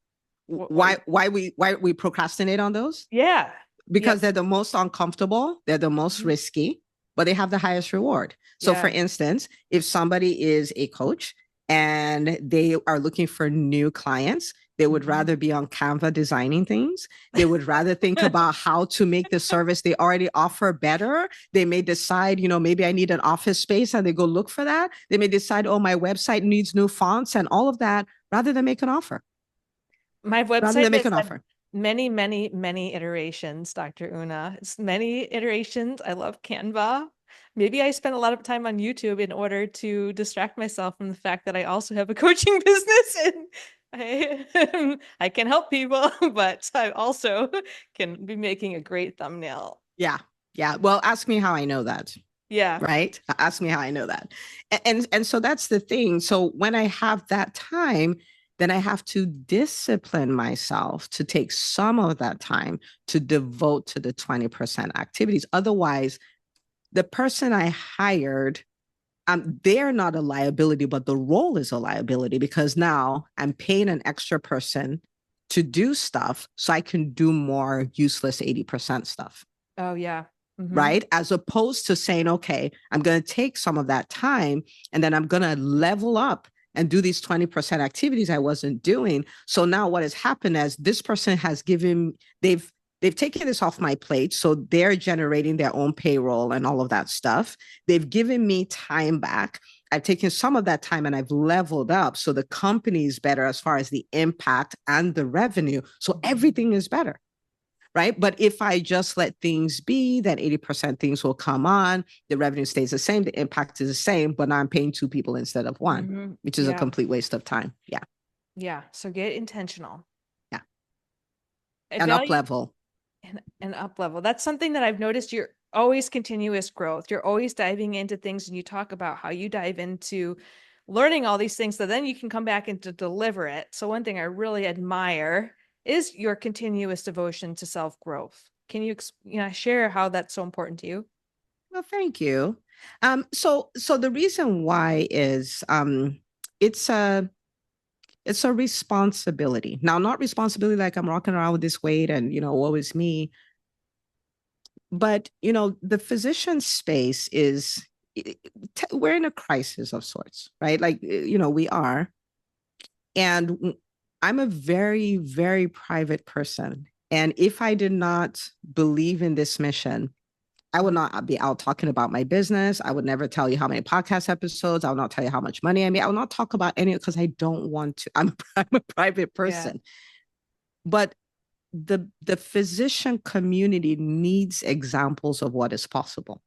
Speaker 2: What
Speaker 1: Why we procrastinate on those?
Speaker 2: yeah. Yep.
Speaker 1: Because they're the most uncomfortable, they're the most
Speaker 2: Mhm.
Speaker 1: risky, but they have the highest reward. So for
Speaker 2: Yeah.
Speaker 1: instance, if somebody is a coach and they are looking for new clients, they would
Speaker 2: Mhm.
Speaker 1: rather be on Canva designing things. They would rather think about how to make the service they already offer better. They may decide, maybe I need an office space and they go look for that. They may decide, oh, my website needs new fonts and all of that rather than make an offer.
Speaker 2: My
Speaker 1: Rather
Speaker 2: website
Speaker 1: than make
Speaker 2: has
Speaker 1: an
Speaker 2: had
Speaker 1: offer.
Speaker 2: many, many, many iterations, Dr. Una. It's many iterations. I love Canva. Maybe I spend a lot of time on YouTube in order to distract myself from the fact that I also have a coaching business and I can help people, but I also can be making a great thumbnail.
Speaker 1: Yeah. Yeah. Well, ask me how I know that.
Speaker 2: Yeah.
Speaker 1: Right? Ask me how I know that. And so that's the thing. So when I have that time, then I have to discipline myself to take some of that time to devote to the 20% activities. Otherwise, the person I hired, they're not a liability, but the role is a liability because now I'm paying an extra person to do stuff so I can do more useless 80% stuff,
Speaker 2: Oh, yeah. Hmm.
Speaker 1: right? As opposed to saying, okay, I'm going to take some of that time and then I'm going to level up and do these 20% activities I wasn't doing. So now what has happened is this person has given, they've taken this off my plate. So they're generating their own payroll and all of that stuff. They've given me time back. I've taken some of that time and I've leveled up. So the company is better as far as the impact and the revenue. So everything is better, right? But if I just let things be, then 80% things will come on, the revenue stays the same, the impact is the same, but now I'm paying two people instead of one,
Speaker 2: Hmm.
Speaker 1: which is a
Speaker 2: Yeah.
Speaker 1: complete waste of time. Yeah.
Speaker 2: Yeah. So get intentional.
Speaker 1: Yeah.
Speaker 2: I
Speaker 1: And up
Speaker 2: value
Speaker 1: level.
Speaker 2: and up level. That's something that I've noticed. You're always continuous growth. You're always diving into things, and you talk about how you dive into learning all these things so then you can come back and to deliver it. So one thing I really admire is your continuous devotion to self-growth. Can you share how that's so important to you?
Speaker 1: Well, thank you. So the reason why is it's a it's a responsibility. Now, not responsibility like I'm rocking around with this weight and woe is me, but the physician space is we're in a crisis of sorts, right? Like we are. And I'm a very, very private person. And if I did not believe in this mission, I would not be out talking about my business. I would never tell you how many podcast episodes. I will not tell you how much money I made. I will not talk about any because I don't want to. I'm a private
Speaker 2: Yeah.
Speaker 1: person. But the physician community needs examples of what is possible.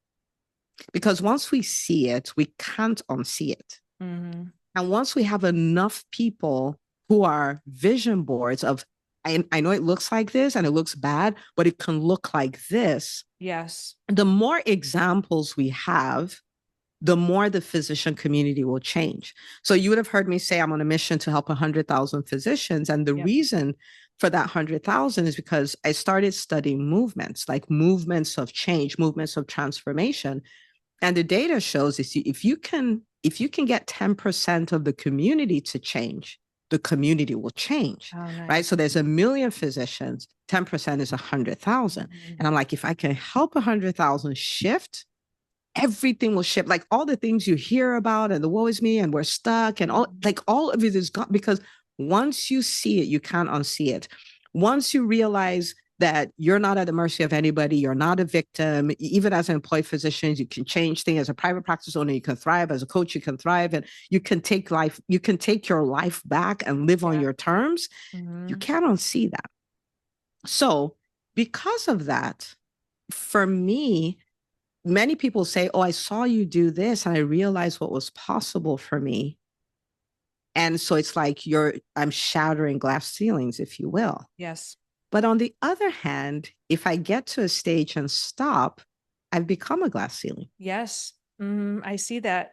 Speaker 1: Because once we see it, we can't unsee it.
Speaker 2: Mm-hmm.
Speaker 1: And once we have enough people who are vision boards of, I know it looks like this and it looks bad, but it can look like this.
Speaker 2: Yes.
Speaker 1: The more examples we have, the more the physician community will change. So you would have heard me say I'm on a mission to help 100,000 physicians. And the
Speaker 2: Yep.
Speaker 1: reason for that 100,000 is because I started studying movements, like movements of change, movements of transformation. And the data shows is if you can get 10% of the community to change, the community will change.
Speaker 2: Oh, nice.
Speaker 1: Right. So there's 1,000,000 physicians, 10% is 100,000.
Speaker 2: Mm-hmm.
Speaker 1: And I'm like, if I can help 100,000 shift, everything will shift. Like all the things you hear about and the woe is me and we're stuck and all of it is gone, because once you see it, you can't unsee it. Once you realize that you're not at the mercy of anybody, you're not a victim. Even as an employed physician, you can change things. As a private practice owner, you can thrive. As a coach, you can thrive, and you can take your life back and live on your terms.
Speaker 2: Mm-hmm.
Speaker 1: You can't unsee that. So because of that, for me, many people say, oh, I saw you do this and I realized what was possible for me. And so it's like I'm shattering glass ceilings, if you will.
Speaker 2: Yes.
Speaker 1: But on the other hand, if I get to a stage and stop, I've become a glass ceiling.
Speaker 2: Yes. Mm-hmm. I see that.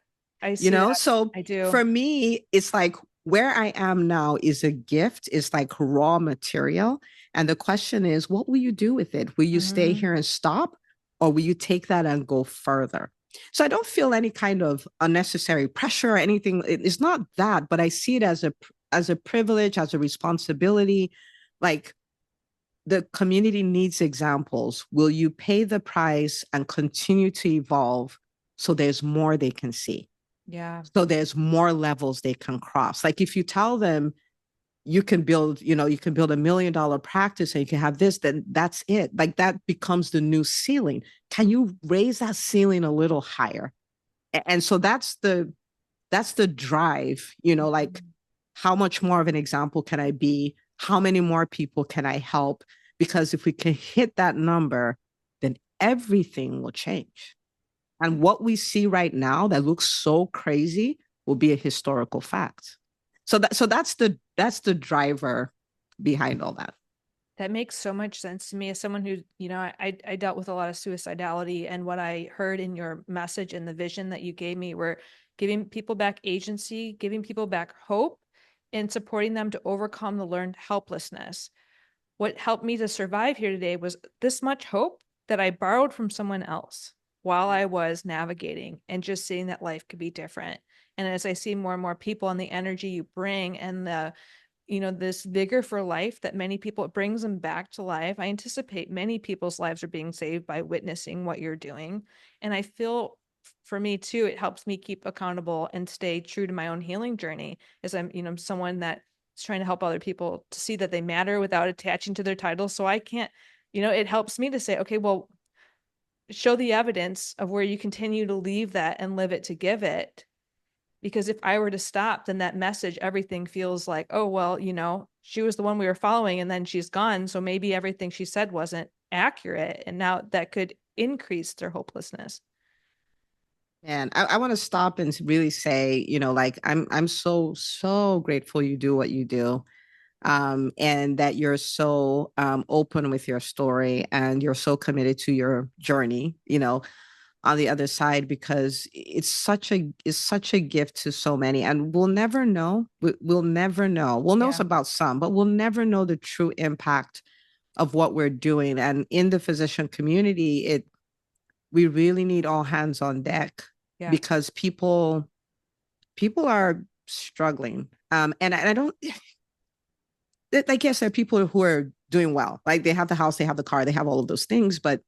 Speaker 1: So
Speaker 2: I do.
Speaker 1: For me, it's like where I am now is a gift, it's like raw material. And the question is, what will you do with it? Will you stay here and stop? Or will you take that and go further? So I don't feel any kind of unnecessary pressure or anything. It's not that, but I see it as a privilege, as a responsibility. Like the community needs examples. Will you pay the price and continue to evolve so there's more they can see?
Speaker 2: Yeah.
Speaker 1: So there's more levels they can cross. Like if you tell them you can build $1 million practice and you can have this, then that's it. Like that becomes the new ceiling. Can you raise that ceiling a little higher? And so that's the drive, like how much more of an example can I be? How many more people can I help? Because if we can hit that number, then everything will change. And what we see right now that looks so crazy will be a historical fact. So that's the driver behind all that.
Speaker 2: That makes so much sense to me as someone who, I dealt with a lot of suicidality, and what I heard in your message and the vision that you gave me were giving people back agency, giving people back hope, and supporting them to overcome the learned helplessness. What helped me to survive here today was this much hope that I borrowed from someone else while I was navigating, and just seeing that life could be different. And as I see more and more people and the energy you bring and the, this vigor for life that many people, it brings them back to life. I anticipate many people's lives are being saved by witnessing what you're doing. And I feel for me too, it helps me keep accountable and stay true to my own healing journey, as I'm someone that is trying to help other people to see that they matter without attaching to their title. So I can't, it helps me to say, okay, well, show the evidence of where you continue to leave that and live it to give it. Because if I were to stop, then that message, everything feels like, oh, well, she was the one we were following and then she's gone. So maybe everything she said wasn't accurate. And now that could increase their hopelessness.
Speaker 1: And I want to stop and really say, like I'm so, so grateful you do what you do. And that you're so open with your story and you're so committed to your journey, on the other side, because it's such a gift to so many. And we'll never know. We'll never know. We'll know about some, but we'll never know the true impact of what we're doing. And in the physician community, we really need all hands on deck, because people are struggling. And I don't, like, yes, there are people who are doing well. Like they have the house, they have the car, they have all of those things, but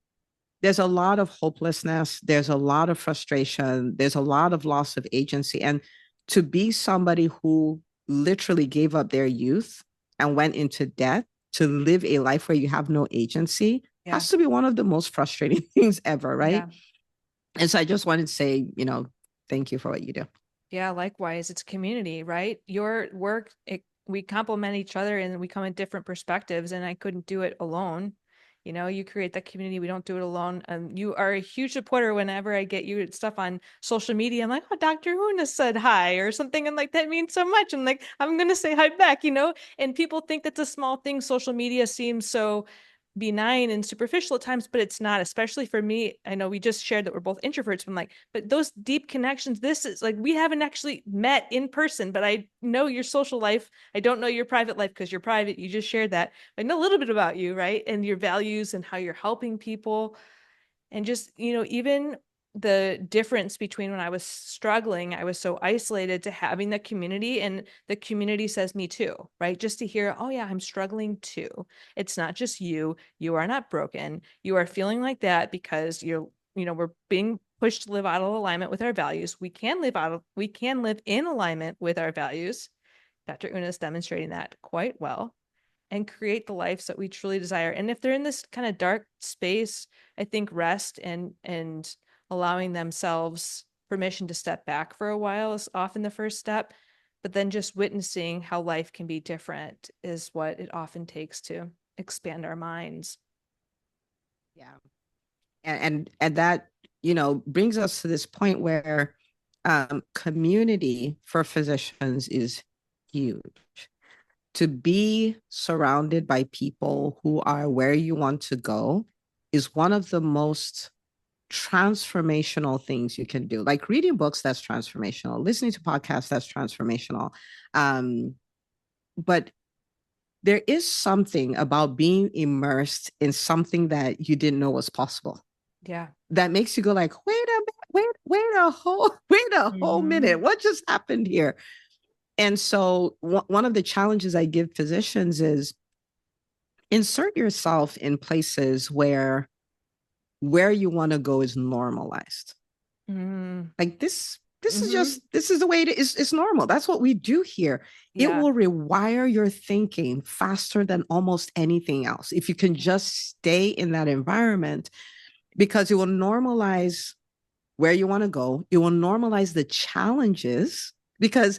Speaker 1: there's a lot of hopelessness. There's a lot of frustration. There's a lot of loss of agency. And to be somebody who literally gave up their youth and went into debt to live a life where you have no agency
Speaker 2: Yeah.
Speaker 1: has to be one of the most frustrating things ever, right?
Speaker 2: Yeah.
Speaker 1: And so I just wanted to say, thank you for what you do.
Speaker 2: Yeah, likewise. It's community, right? Your work, we complement each other and we come in different perspectives, and I couldn't do it alone. You create that community. We don't do it alone. You are a huge supporter whenever I get you stuff on social media. I'm like, oh, Dr. Huna said hi or something. And like, that means so much. And like, I'm going to say hi back, and people think that's a small thing. Social media seems so benign and superficial at times, but it's not, especially for me. I know we just shared that we're both introverts, but I'm like, but those deep connections, this is like, we haven't actually met in person, but I know your social life. I don't know your private life because you're private. You just shared that. I know a little bit about you, right? And your values and how you're helping people. And just, even the difference between when I was struggling, I was so isolated, to having the community, and the community says me too, right? Just to hear, oh yeah, I'm struggling too. It's not just you. You are not broken. You are feeling like that because we're being pushed to live out of alignment with our values. We can live in alignment with our values. Dr. Una is demonstrating that quite well, and create the lives that we truly desire. And if they're in this kind of dark space, I think rest and allowing themselves permission to step back for a while is often the first step. But then just witnessing how life can be different is what it often takes to expand our minds.
Speaker 1: Yeah. And that, brings us to this point where community for physicians is huge. To be surrounded by people who are where you want to go is one of the most transformational things you can do. Like reading books, that's transformational. Listening to podcasts, that's transformational. But there is something about being immersed in something that you didn't know was possible.
Speaker 2: Yeah.
Speaker 1: That makes you go like, wait a whole minute. What just happened here? And so one of the challenges I give physicians is insert yourself in places where you want to go is normalized. Like this is the way it is. It's normal. That's what we do here. It
Speaker 2: Yeah.
Speaker 1: will rewire your thinking faster than almost anything else if you can just stay in that environment, because it will normalize where you want to go. It will normalize the challenges, because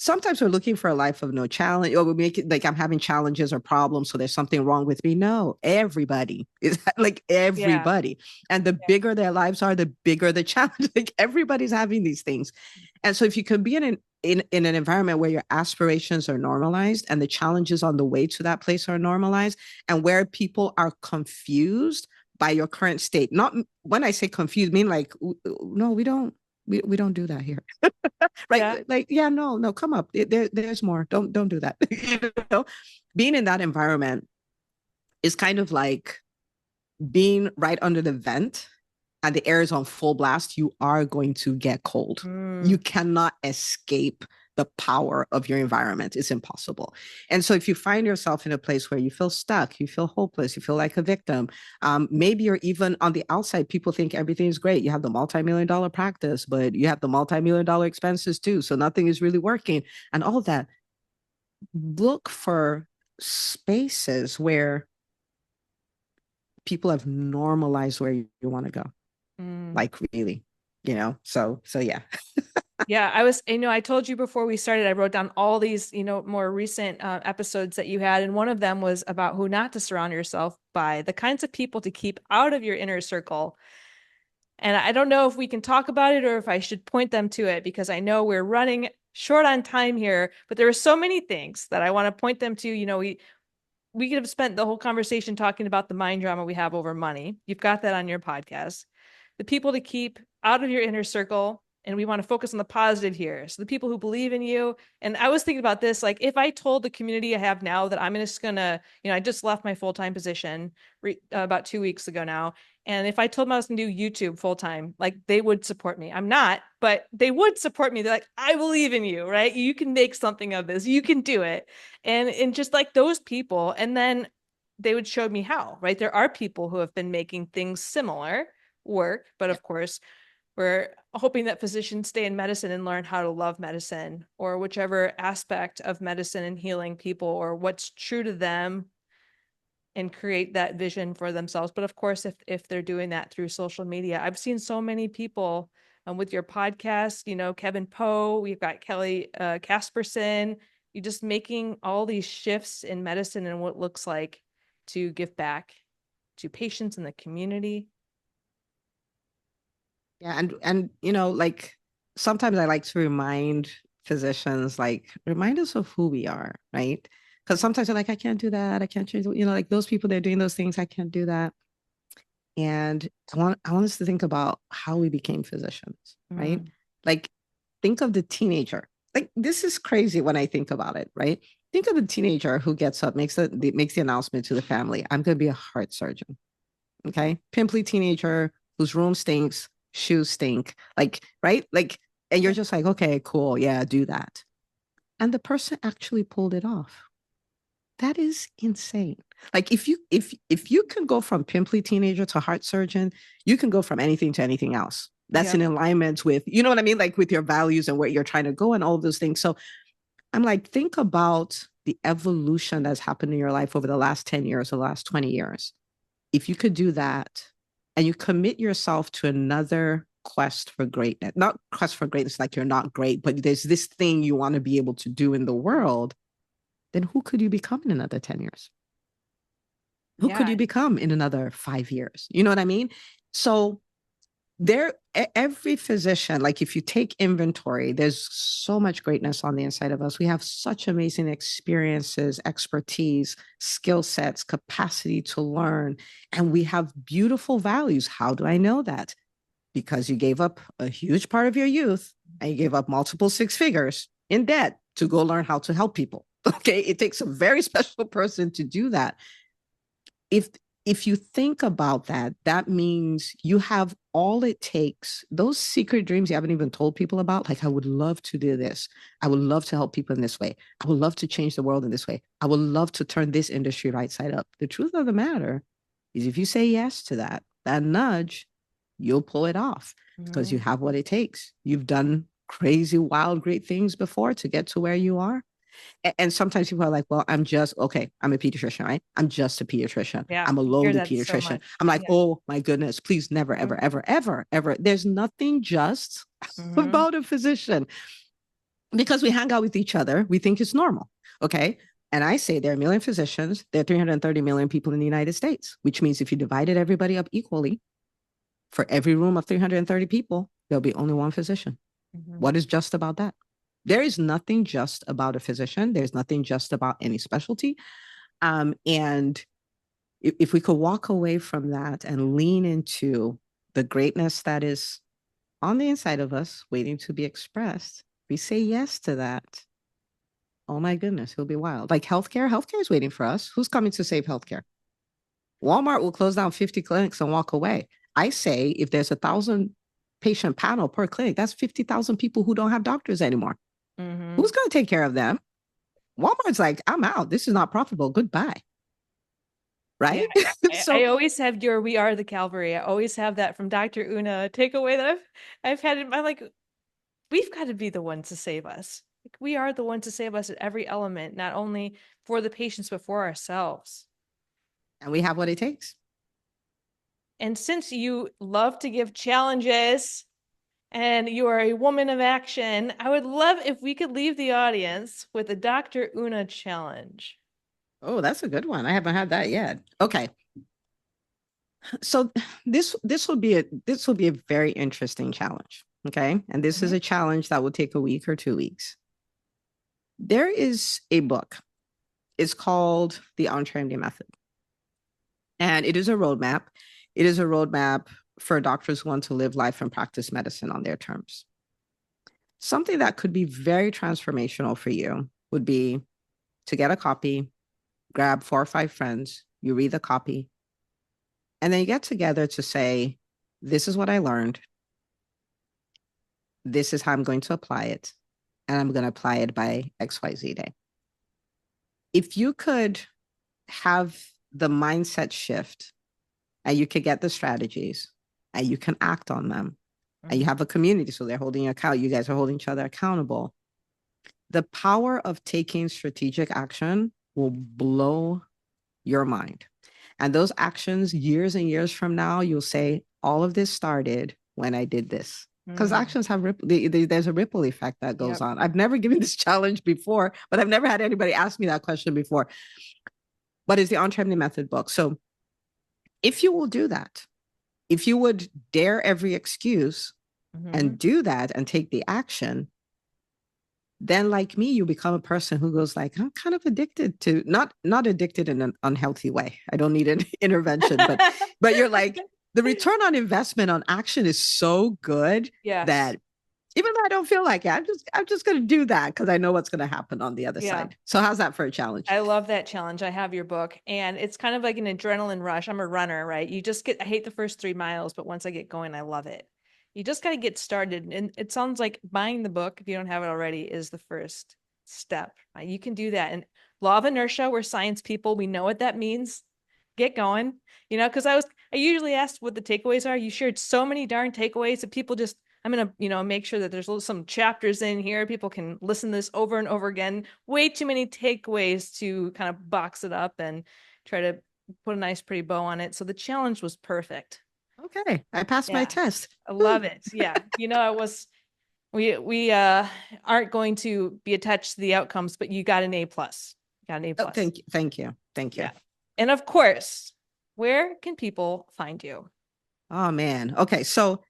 Speaker 1: sometimes we're looking for a life of no challenge, or we make it like I'm having challenges or problems, so there's something wrong with me. No, everybody is like
Speaker 2: Yeah.
Speaker 1: everybody. And the bigger their lives are, the bigger the challenge. Like everybody's having these things. And so if you can be in an environment where your aspirations are normalized and the challenges on the way to that place are normalized, and where people are confused by your current state. Not when I say confused, mean like, no, we don't do that here. Right.
Speaker 2: Yeah.
Speaker 1: Like, yeah, no, come up. There's more. Don't do that. Being in that environment is kind of like being right under the vent and the air is on full blast. You are going to get cold. You cannot escape the power of your environment. It's impossible. And so if you find yourself in a place where you feel stuck, you feel hopeless, you feel like a victim, maybe you're even on the outside, people think everything is great. You have the multi-million-dollar practice, but you have the multi-million-dollar expenses too. So nothing is really working and all that. Look for spaces where people have normalized where you want to go. Like really, so yeah.
Speaker 2: Yeah, I told you before we started, I wrote down all these, more recent episodes that you had. And one of them was about who not to surround yourself by, the kinds of people to keep out of your inner circle. And I don't know if we can talk about it or if I should point them to it, because I know we're running short on time here, but there are so many things that I want to point them to. We could have spent the whole conversation talking about the mind drama we have over money. You've got that on your podcast. The people to keep out of your inner circle, and we want to focus on the positive here. So the people who believe in you. And I was thinking about this, like if I told the community I have now that I'm just gonna, I just left my full-time position about 2 weeks ago now. And if I told them I was gonna do YouTube full-time, like they would support me. I'm not, but they would support me. They're like, I believe in you, right? You can make something of this. You can do it. And just like those people. And then they would show me how, right? There are people who have been making things similar work, but of course, we're hoping that physicians stay in medicine and learn how to love medicine, or whichever aspect of medicine and healing people, or what's true to them, and create that vision for themselves. But of course, if they're doing that through social media, I've seen so many people with your podcast, Kevin Poe, we've got Kelly Casperson, you just making all these shifts in medicine and what it looks like to give back to patients in the community.
Speaker 1: Yeah, and like sometimes I like to remind physicians, like remind us of who we are, right? Because sometimes they're like, I can't do that, I can't change, like those people, they're doing those things, I can't do that. And I want us to think about how we became physicians, right? Like think of the teenager. Like this is crazy when I think about it, right? Think of the teenager who gets up, makes the announcement to the family, I'm going to be a heart surgeon. Okay. Pimply teenager whose room stinks, shoes stink. Like, right? Like, and you're just like, okay, cool. Yeah, do that. And the person actually pulled it off. That is insane. Like if you can go from pimply teenager to heart surgeon, you can go from anything to anything else. That's in alignment with, you know what I mean? Like with your values and where you're trying to go and all of those things. So I'm like, think about the evolution that's happened in your life over the last 10 years, the last 20 years. If you could do that and you commit yourself to another quest for greatness, not quest for greatness, like you're not great, but there's this thing you want to be able to do in the world, then who could you become in another 10 years? Who could you become in another 5 years? You know what I mean? So every physician, like if you take inventory, there's so much greatness on the inside of us. We have such amazing experiences, expertise, skill sets, capacity to learn, and we have beautiful values. How do I know that? Because you gave up a huge part of your youth and you gave up multiple six figures in debt to go learn how to help people. Okay. It takes a very special person to do that. If you think about that, that means you have all it takes. Those secret dreams you haven't even told people about, like, I would love to do this. I would love to help people in this way. I would love to change the world in this way. I would love to turn this industry right side up. The truth of the matter is if you say yes to that nudge, you'll pull it off because you have what it takes. You've done crazy, wild, great things before to get to where you are. And sometimes people are like, well, I'm a pediatrician, right? I'm just a pediatrician.
Speaker 2: Yeah,
Speaker 1: I'm a
Speaker 2: I hear
Speaker 1: lowly
Speaker 2: that so
Speaker 1: pediatrician.
Speaker 2: much.
Speaker 1: I'm like, oh my goodness, please never, ever, ever, ever, ever. There's nothing just about a physician because we hang out with each other. We think it's normal. Okay. And I say there are a million physicians. There are 330 million people in the United States, which means if you divided everybody up equally, for every room of 330 people, there'll be only one physician. What is just about that? There is nothing just about a physician. There's nothing just about any specialty. And if we could walk away from that and lean into the greatness that is on the inside of us, waiting to be expressed, we say yes to that. Oh my goodness, it'll be wild. Like healthcare is waiting for us. Who's coming to save healthcare? Walmart will close down 50 clinics and walk away. I say if there's 1,000 patient panel per clinic, that's 50,000 people who don't have doctors anymore. Who's going to take care of them? Walmart's like, I'm out. This is not profitable. Goodbye. Right?
Speaker 2: Yeah, I always have your "We Are the Calvary." I always have that from Dr. Una takeaway that I've had in my, like, we've got to be the ones to save us. Like, we are the ones to save us at every element, not only for the patients, but for ourselves.
Speaker 1: And we have what it takes.
Speaker 2: And since you love to give challenges and you are a woman of action, I would love if we could leave the audience with a Dr. Una challenge.
Speaker 1: Oh, that's a good one. I haven't had that yet. Okay. So this will be a very interesting challenge. Okay. And this is a challenge that will take a week or 2 weeks. There is a book. It's called the EntreMD Method. And it is a roadmap. It is a roadmap for doctors who want to live life and practice medicine on their terms. Something that could be very transformational for you would be to get a copy, grab 4 or 5 friends, you read the copy, and then you get together to say, this is what I learned. This is how I'm going to apply it. And I'm going to apply it by XYZ day. If you could have the mindset shift and you could get the strategies and you can act on them and you have a community, so they're holding you account, you guys are holding each other accountable, the power of taking strategic action will blow your mind. And those actions, years and years from now, you'll say, all of this started when I did this. Because
Speaker 2: Mm.
Speaker 1: actions have there's a ripple effect that goes
Speaker 2: Yep.
Speaker 1: on. I've never given this challenge before, but I've never had anybody ask me that question before. What is the EntreMD method book? So if you will do that, if you would dare every excuse
Speaker 2: Mm-hmm.
Speaker 1: and do that and take the action, then like me, you become a person who goes like, I'm kind of addicted to, not addicted in an unhealthy way. I don't need an intervention, but you're like, the return on investment on action is so good
Speaker 2: Yes.
Speaker 1: that even though I don't feel like it, I'm just going to do that because I know what's going to happen on the other
Speaker 2: Yeah.
Speaker 1: side. So how's that for a challenge?
Speaker 2: I love that challenge. I have your book, and it's kind of like an adrenaline rush. I'm a runner, right? You just get, I hate the first 3 miles, but once I get going, I love it. You just got to get started. And it sounds like buying the book, if you don't have it already, is the first step. Right? You can do that. And law of inertia, we're science people. We know what that means. Get going, because I usually ask what the takeaways are. You shared so many darn takeaways that people just, I'm going to, make sure that there's some chapters in here. People can listen to this over and over again. Way too many takeaways to kind of box it up and try to put a nice, pretty bow on it. So the challenge was perfect.
Speaker 1: Okay, I passed my
Speaker 2: Yeah,
Speaker 1: test.
Speaker 2: I
Speaker 1: Woo.
Speaker 2: love it. Yeah. I was, we aren't going to be attached to the outcomes, but you got an A plus. Got an A
Speaker 1: Oh,
Speaker 2: plus.
Speaker 1: thank you.
Speaker 2: Yeah. And of course, where can people find you?
Speaker 1: Oh man. Okay, so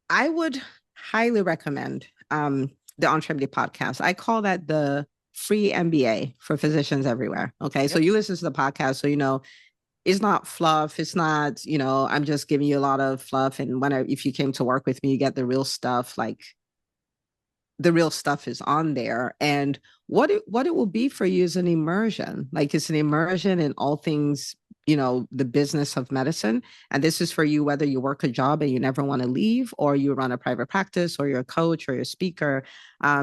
Speaker 1: I would highly recommend the EntreMD podcast. I call that the free MBA for physicians everywhere. Okay, so
Speaker 2: Yep.
Speaker 1: you listen to the podcast, so you know it's not fluff. It's not, I'm just giving you a lot of fluff. And if you came to work with me, you get the real stuff. Like the real stuff is on there. And what it will be for you is an immersion. Like it's an immersion in all things, the business of medicine. And this is for you, whether you work a job and you never want to leave, or you run a private practice, or you're a coach or you're a speaker,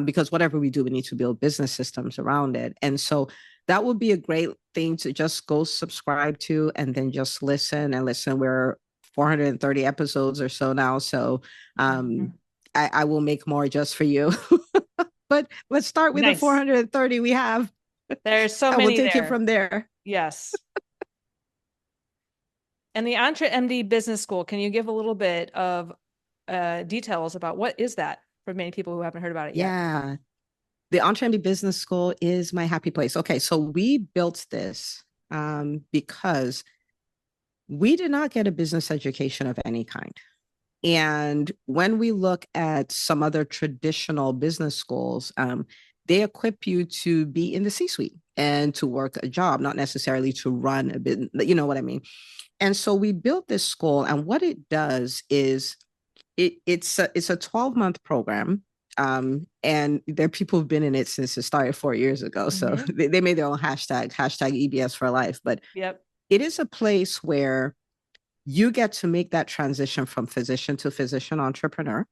Speaker 1: because whatever we do, we need to build business systems around it. And so that would be a great thing to just go subscribe to and then just listen and listen. We're 430 episodes or so now. So
Speaker 2: Mhm.
Speaker 1: I will make more just for you. But let's start with the
Speaker 2: Nice.
Speaker 1: 430 we have,
Speaker 2: There's so
Speaker 1: and we'll
Speaker 2: many
Speaker 1: take it
Speaker 2: there.
Speaker 1: from there.
Speaker 2: Yes. And the EntreMD Business School, can you give a little bit of details about what is that for many people who haven't heard about it yet?
Speaker 1: Yeah. The EntreMD Business School is my happy place. Okay, so we built this because we did not get a business education of any kind. And when we look at some other traditional business schools, they equip you to be in the C-suite and to work a job, not necessarily to run a business. You know what I mean? And so we built this school, and what it does is it's a 12-month program. And there are people who've been in it since it started 4 years ago. So
Speaker 2: Mm-hmm.
Speaker 1: they made their own hashtag EBS for life. But
Speaker 2: Yep.
Speaker 1: it is a place where you get to make that transition from physician to physician entrepreneur.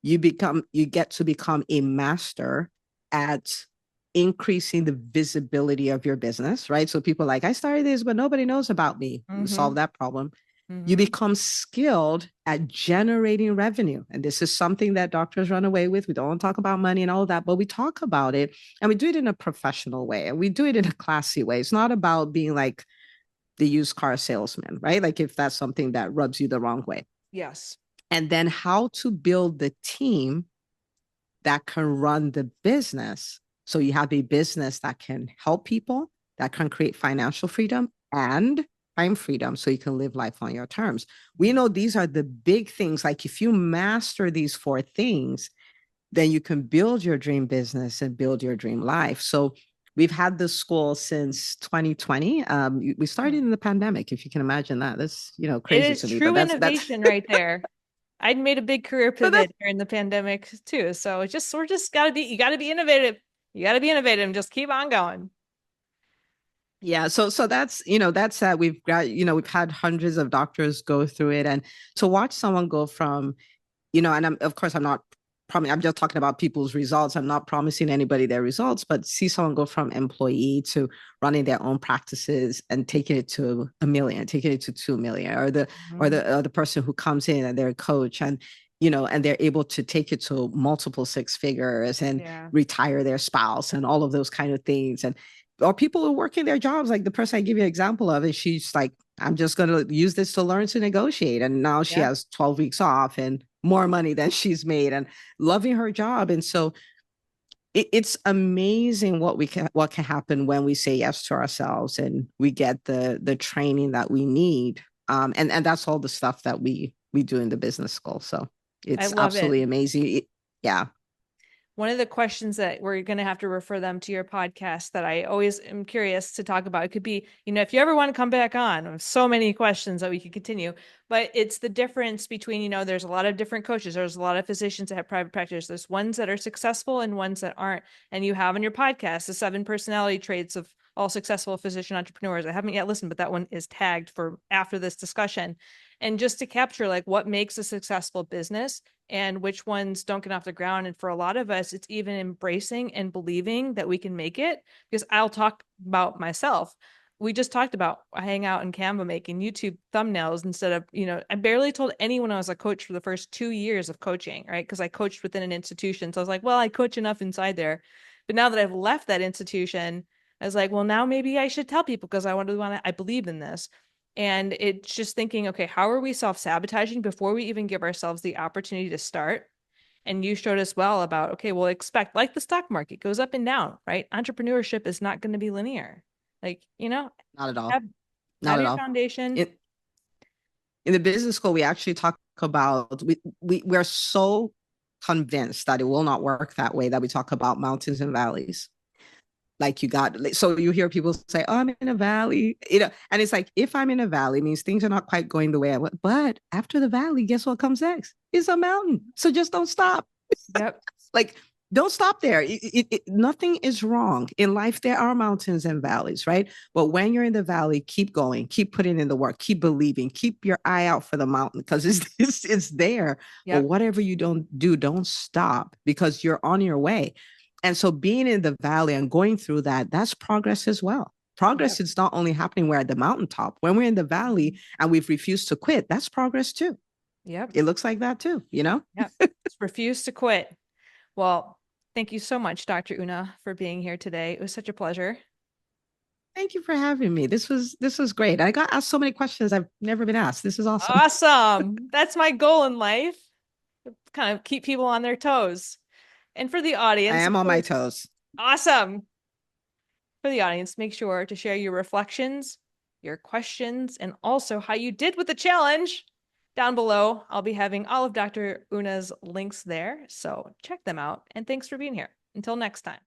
Speaker 1: You get to become a master at increasing the visibility of your business, right? So people are like, I started this, but nobody knows about me. You
Speaker 2: Mm-hmm.
Speaker 1: solve that problem. You
Speaker 2: Mm-hmm.
Speaker 1: become skilled at generating revenue. And this is something that doctors run away with. We don't talk about money and all of that, but we talk about it, and we do it in a professional way, and we do it in a classy way. It's not about being like the used car salesman, right? Like if that's something that rubs you the wrong way.
Speaker 2: Yes.
Speaker 1: And then how to build the team that can run the business. So you have a business that can help people, that can create financial freedom and time freedom so you can live life on your terms. We know these are the big things. Like if you master these four things, then you can build your dream business and build your dream life. So we've had this school since 2020. We started in the pandemic, if you can imagine that. That's
Speaker 2: It
Speaker 1: crazy
Speaker 2: is
Speaker 1: to me, but
Speaker 2: true
Speaker 1: that's
Speaker 2: innovation right there. I'd made a big career
Speaker 1: so that's
Speaker 2: pivot during the pandemic too. So we're just you gotta be innovative. You gotta be innovative and just keep on going.
Speaker 1: yeah. So that's that. We've got we've had hundreds of doctors go through it, and to watch someone go from and of course I'm not. I'm just talking about people's results. I'm not promising anybody their results, but see someone go from employee to running their own practices and taking it to 1 million, taking it to 2 million, or
Speaker 2: Mm-hmm.
Speaker 1: the person who comes in and they're a coach and and they're able to take it to multiple six figures and
Speaker 2: Yeah.
Speaker 1: retire their spouse and all of those kind of things. And or people who are working their jobs, like the person I give you an example of, is she's like, I'm just going to use this to learn to negotiate. And now she
Speaker 2: Yeah.
Speaker 1: has 12 weeks off and more money than she's made and loving her job. And so it's amazing what can happen when we say yes to ourselves and we get the training that we need. And that's all the stuff that we do in the business school. So
Speaker 2: I
Speaker 1: it's
Speaker 2: love it.
Speaker 1: absolutely amazing. Yeah.
Speaker 2: One of the questions that we're going to have to refer them to your podcast that I always am curious to talk about. It could be, if you ever want to come back on, so many questions that we could continue, but it's the difference between, there's a lot of different coaches. There's a lot of physicians that have private practice. There's ones that are successful and ones that aren't. And you have on your podcast, the 7 personality traits of all successful physician entrepreneurs. I haven't yet listened, but that one is tagged for after this discussion. And just to capture like what makes a successful business and which ones don't get off the ground. And for a lot of us, it's even embracing and believing that we can make it. Because I'll talk about myself. We just talked about I hang out in Canva making YouTube thumbnails instead of, I barely told anyone I was a coach for the first 2 years of coaching, right? Because I coached within an institution. So I was like, well, I coach enough inside there. But now that I've left that institution, I was like, well, now maybe I should tell people because I believe in this. And it's just thinking, okay, how are we self-sabotaging before we even give ourselves the opportunity to start? And you showed us well about, okay, well, expect like the stock market goes up and down, right? Entrepreneurship is not going to be linear. Like,
Speaker 1: Not at all.
Speaker 2: have,
Speaker 1: Not
Speaker 2: have
Speaker 1: at
Speaker 2: your
Speaker 1: all.
Speaker 2: foundation.
Speaker 1: It, in the business school, we actually talk about we're so convinced that it will not work that way that we talk about mountains and valleys. Like so you hear people say, "Oh, I'm in a valley," and it's like if I'm in a valley, it means things are not quite going the way I want. But after the valley, guess what comes next? It's a mountain. So just don't stop.
Speaker 2: Yep.
Speaker 1: Like don't stop there. Nothing is wrong in life. There are mountains and valleys, right? But when you're in the valley, keep going, keep putting in the work, keep believing, keep your eye out for the mountain because it's there. But
Speaker 2: Yep.
Speaker 1: whatever you don't do, don't stop because you're on your way. And so being in the valley and going through that, that's progress as well. Progress
Speaker 2: Yep.
Speaker 1: is not only happening we're at the mountaintop. When we're in the valley and we've refused to quit, that's progress too.
Speaker 2: Yep.
Speaker 1: It looks like that too, you know?
Speaker 2: Yep. Just refuse to quit. Well, thank you so much, Dr. Una, for being here today. It was such a pleasure.
Speaker 1: Thank you for having me. This was great. I got asked so many questions I've never been asked. This is awesome.
Speaker 2: Awesome. That's my goal in life. Kind of keep people on their toes. And for the
Speaker 1: I
Speaker 2: audience,
Speaker 1: am
Speaker 2: of
Speaker 1: on my
Speaker 2: course,
Speaker 1: toes.
Speaker 2: awesome. For the audience, make sure to share your reflections, your questions, and also how you did with the challenge down below. I'll be having all of Dr. Una's links there, so check them out. And thanks for being here. Until next time.